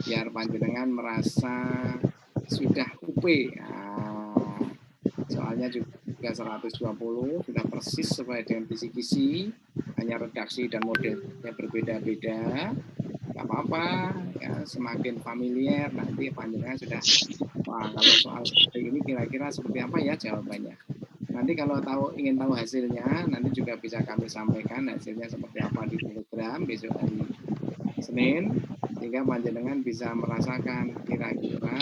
biar panjenengan merasa sudah UP. Nah, soalnya juga 120 sudah persis sesuai dengan kisi-kisi, hanya redaksi dan modelnya berbeda-beda. Nggak apa-apa, ya, semakin familiar nanti panjenengan sudah, wah kalau soal seperti ini kira-kira seperti apa ya jawabannya. Nanti kalau ingin tahu hasilnya, nanti juga bisa kami sampaikan hasilnya seperti apa di Telegram besok hari Senin, sehingga panjenengan bisa merasakan kira-kira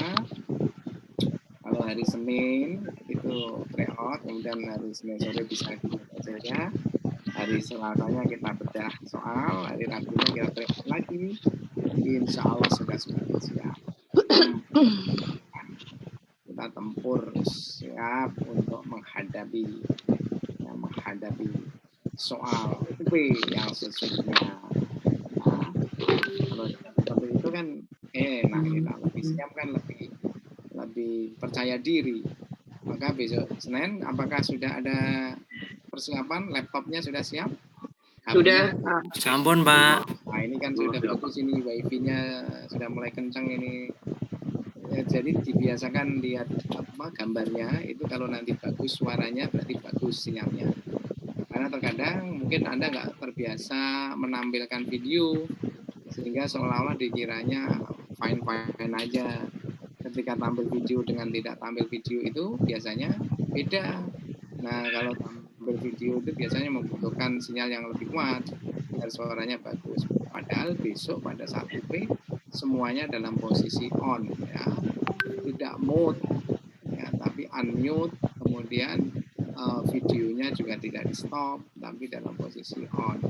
kalau hari Senin itu tryout, kemudian hari Senin sore bisa kita hasilnya. Hari Selasanya kita bedah soal, hari Rabunya kita tryout lagi. Insya Allah sudah siap. Kita tempur siap untuk menghadapi soal UP yang sesungguhnya. Nah, kalau seperti itu kan enak, kita lebih siap kan, lebih percaya diri. Maka besok Senin apakah sudah ada persiapan, laptopnya sudah siap? Sudah. Sampun, Pak. Nah, ini kan sudah bagus, ini wifi-nya sudah mulai kencang ini. Ya, jadi dibiasakan lihat gambarnya, itu kalau nanti bagus suaranya berarti bagus sinyalnya. Karena terkadang mungkin Anda nggak terbiasa menampilkan video, sehingga seolah-olah dikiranya fine-fine aja. Ketika tampil video dengan tidak tampil video itu biasanya beda. Nah, kalau tampil video itu biasanya membutuhkan sinyal yang lebih kuat biar suaranya bagus. Padahal besok pada saat UP semuanya dalam posisi on, ya, tidak mute, ya, tapi unmute. Kemudian videonya juga tidak di stop, tapi dalam posisi on,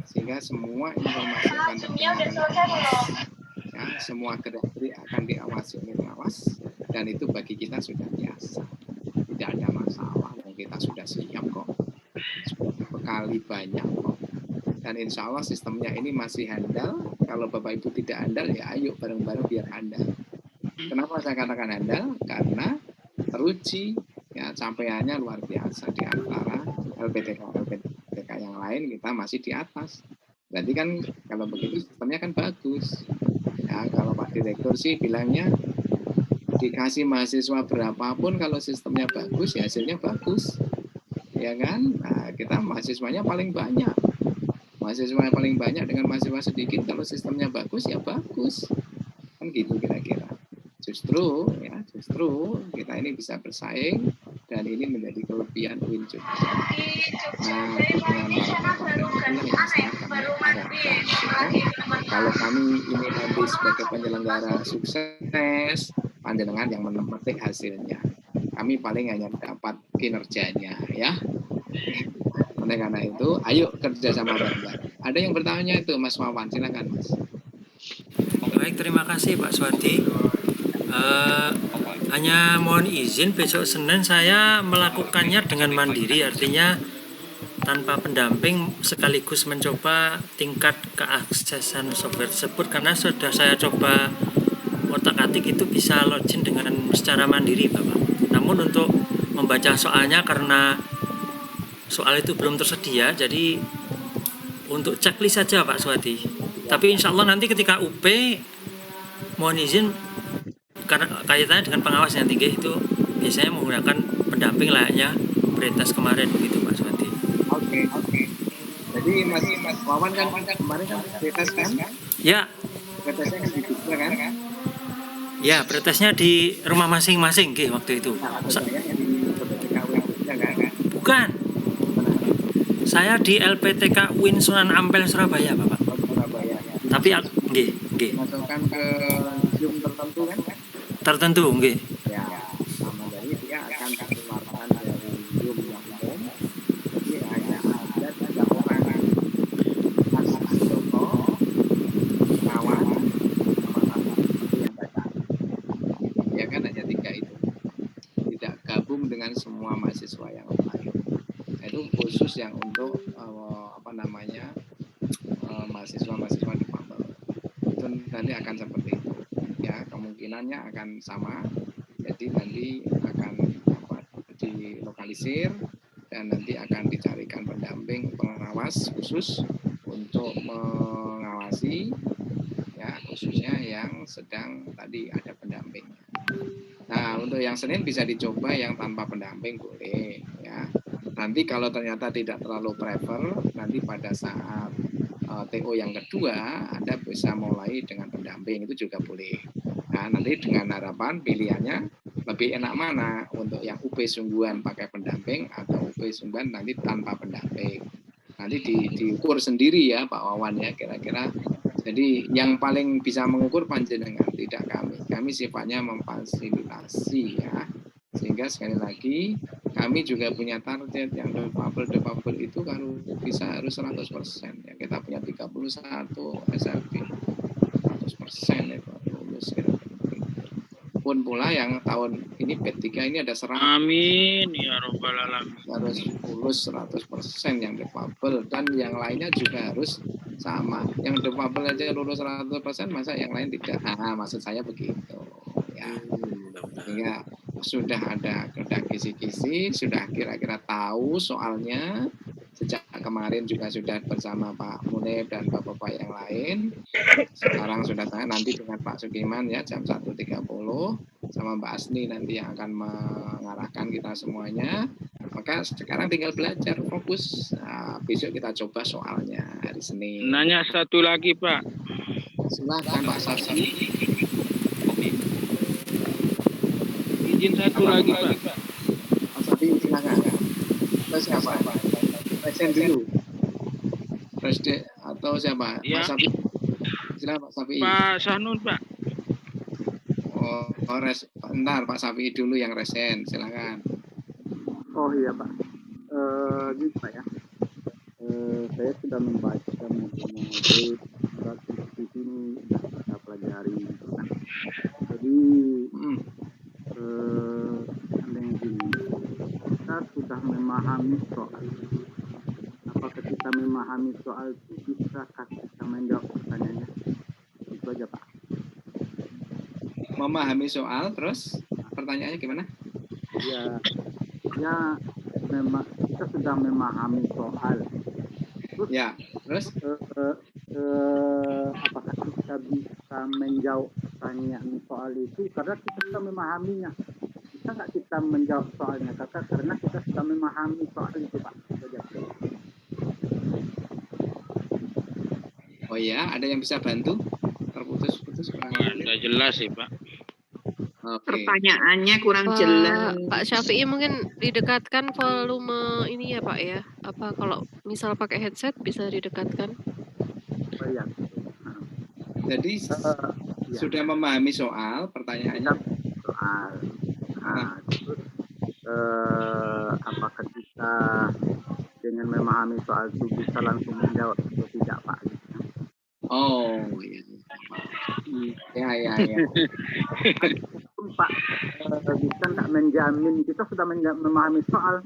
sehingga semua informasi akan ya, semua gerak-gerik akan diawasi oleh pengawas, dan itu bagi kita sudah biasa, tidak ada masalah, dan kita sudah siap kok, sudah berbekali banyak kok, dan insya Allah sistemnya ini masih handal. Kalau Bapak Ibu tidak handal, ya ayo bareng-bareng biar handal. Kenapa saya katakan handal? Karena teruji, ya, capaiannya luar biasa di antara LPTK yang lain, kita masih di atas. Berarti kan kalau begitu sistemnya kan bagus. Ya, kalau Pak Direktur sih bilangnya dikasih mahasiswa berapapun kalau sistemnya bagus ya hasilnya bagus, ya kan? Nah, kita mahasiswanya paling banyak, mahasiswa yang paling banyak dengan mahasiswa sedikit, kalau sistemnya bagus ya bagus, kan gitu kira-kira. Justru kita ini bisa bersaing, dan ini menjadi kelebihan UIN Jogja. Nah, dengan kalau kami ini nanti sebagai penyelenggara sukses, panjenengan yang memetik hasilnya. Kami paling hanya dapat kinerjanya, ya. Oleh karena itu, ayo kerjasama bareng-bareng. Ada yang bertanya itu, Mas Wawan, silakan, Mas. Baik, terima kasih Pak Swati. Hanya mohon izin besok Senin saya melakukannya dengan mandiri, artinya tanpa pendamping, sekaligus mencoba tingkat keaksesan software tersebut, karena sudah saya coba otak-atik itu bisa login dengan secara mandiri Bapak. Namun untuk membaca soalnya karena soal itu belum tersedia, jadi untuk checklist saja Pak Swati. Tapi insya Allah nanti ketika UP mohon izin, karena kaitannya dengan pengawas yang tinggi itu biasanya menggunakan pendamping layaknya prioritas kemarin begitu Pak Swati. Oke. Jadi Mas Wawan kan kemarin kan prioritas kan? Ya. Prioritasnya kan di Jogja kan? Ya, pretesnya di rumah masing-masing nggih waktu itu. Bukan. Saya di LPTK Win Sunan Ampel Surabaya, Bapak. Tapi nggih. Masukkan ke Zoom tertentu kan? Tertentu nggih. Ya, sama dari dia akan keluarkan dari Zoom yang umum. Jadi hanya ada 3 orang asisten Joko, kawan, sama satu yang baca. Ya kan hanya 3 itu. Tidak gabung dengan semua mahasiswa yang lain. Nah, itu khusus yang untuk mahasiswa difabel. Itu nanti akan seperti itu. Ya, kemungkinannya akan sama. Jadi nanti akan dilokalisir dan nanti akan dicarikan pendamping pengawas khusus untuk mengawasi ya khususnya yang sedang tadi ada pendampingnya. Nah, untuk yang Senin bisa dicoba yang tanpa pendamping boleh ya. Nanti kalau ternyata tidak terlalu prefer, nanti pada saat TO yang kedua Anda bisa mulai dengan pendamping, itu juga boleh. Nah, nanti dengan harapan pilihannya lebih enak mana, untuk yang UP sungguhan pakai pendamping atau UP sungguhan nanti tanpa pendamping. Nanti diukur sendiri ya Pak Wawan ya kira-kira. Jadi yang paling bisa mengukur panjenengan, tidak kami. Kami sifatnya memfasilitasi ya. Sehingga sekali lagi kami juga punya target yang defable itu kalau bisa harus 100% ya. Kita punya 31 SLB 100% itu lulus kira-kira. Pun pula yang tahun ini B3 ini ada 100. Amin ya robbal alamin. Harus lulus 100% yang defable dan yang lainnya juga harus sama. Yang defable aja lulus 100%, masa yang lain tidak? Nah, maksud saya begitu ya. Sehingga sudah ada kedak kisi-kisi, sudah kira-kira tahu soalnya. Sejak kemarin juga sudah bersama Pak Munib dan Bapak-Bapak yang lain. Sekarang sudah nanti dengan Pak Sukiman ya jam 1.30 sama Mbak Asni nanti yang akan mengarahkan kita semuanya. Maka sekarang tinggal belajar fokus. Nah, besok kita coba soalnya hari Senin. Nanya satu lagi Pak. Silakan Pak Safi. Izin satu lagi Pak. Pak Safi silakan. Terus siapa? Presiden dulu. Presiden atau siapa? Ya. Pak Safi. Silakan Pak Safi. Pak Sahnun Pak. Bentar Pak Safi dulu yang resen, silakan. Oh iya Pak. Gitu Pak ya. Saya sudah membaca materi surat di sini sudah kita pelajari. Nah, jadi yang gini, kita sudah memahami soal. Apakah kita memahami soal itu bisa kita menjawab pertanyaannya? Itu aja Pak. Memahami soal, terus pertanyaannya gimana? Ya memang kita sudah memahami soal. Terus, ya, terus apakah kita bisa menjawab pertanyaan soal itu? Karena kita sudah memahaminya. Bisa nggak kita menjawab soalnya? Karena kita sudah memahami soal itu Pak. Oh ya, ada yang bisa bantu? Terputus-putus kurang. Nggak jelas sih Pak. Okay. Pertanyaannya kurang jelas. Pak Syafi'i mungkin didekatkan volume ini ya Pak ya. Apa kalau misal pakai headset bisa didekatkan? Oh iya. Jadi sudah memahami soal pertanyaannya. Soal. Terus apakah kita dengan memahami soal itu bisa langsung menjawab atau tidak Pak? Oh iya. Ya. Pak, bisa nggak menjamin kita sudah memahami soal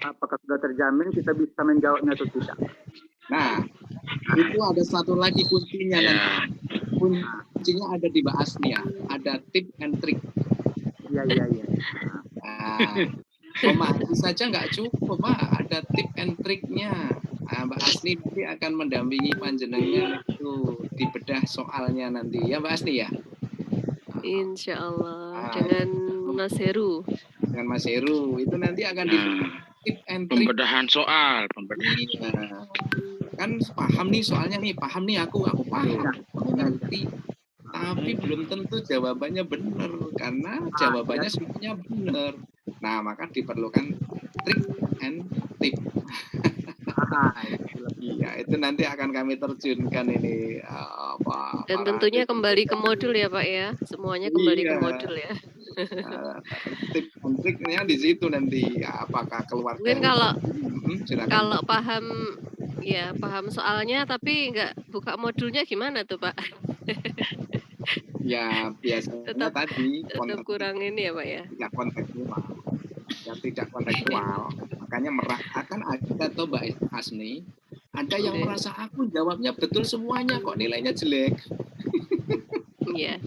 apakah sudah terjamin kita bisa menjawabnya atau tidak? Nah, itu ada satu lagi kuncinya nanti. Kuncinya ada di Mbak Asni ya. Ada tip and trick. Iya. Nah, memahami saja nggak cukup Pak. Ada tip and tricknya. Nah, Mbak Asni nanti akan mendampingi panjenengan itu dibedah soalnya nanti ya Mbak Asni ya. Insya Allah dengan Mas Heru. Dengan Mas Heru itu nanti akan di tip and trick. Pembedahan soal, Kan paham nih soalnya nih, paham nih aku paham, aku ngerti. tapi belum tentu jawabannya benar karena jawabannya semuanya benar. Nah, maka diperlukan trik and tip. Iya, itu nanti akan kami terjunkan ini Dan para tentunya kembali ke modul ya Pak ya, semuanya kembali ke Iya. modul ya. Tip and triknya di situ nanti. Apakah keluar Mungkin dari silakan. kalau paham ya paham soalnya tapi nggak buka modulnya gimana tuh Pak? Ya biasanya tadi Tetap kurang ini ya Pak ya. tidak kontekstual. Ya tidak kontekstual. Makanya akan ada tuh Mbak Asni, ada yang merasa aku jawabnya betul semuanya kok nilainya jelek. Iya.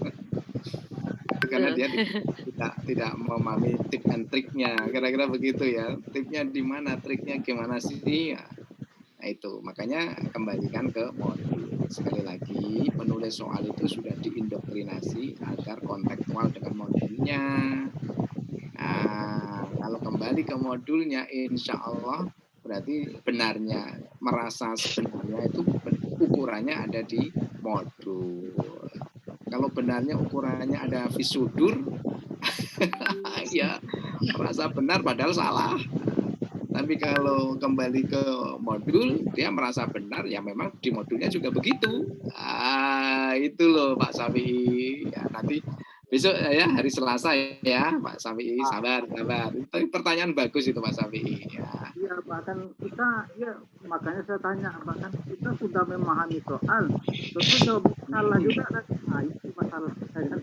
Karena dia tidak memahami tip and triknya, kira-kira begitu ya. Tipnya di mana, triknya gimana sih? Ya. Nah itu, makanya kembalikan ke modul. Sekali lagi, penulis soal itu sudah diindoktrinasi agar kontekstual dengan modulnya. Nah, kalau kembali ke modulnya, insya Allah berarti benarnya, merasa sebenarnya itu ukurannya ada di modul. Kalau benarnya ukurannya ada visudur, ya merasa benar padahal salah. Tapi kalau kembali ke modul, dia merasa benar, ya memang di modulnya juga begitu. Itu loh Pak Safi. Ya, nanti besok ya hari Selasa ya Pak Safi. Sabar. Tapi pertanyaan bagus itu Pak Safi. Ya. Iya, bahkan kita, ya makanya saya tanya, bahkan kita sudah memahami soal, terus jawab salah juga kan? Nah, itu masalah saya kan.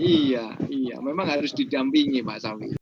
Iya, memang harus didampingi Pak Safi.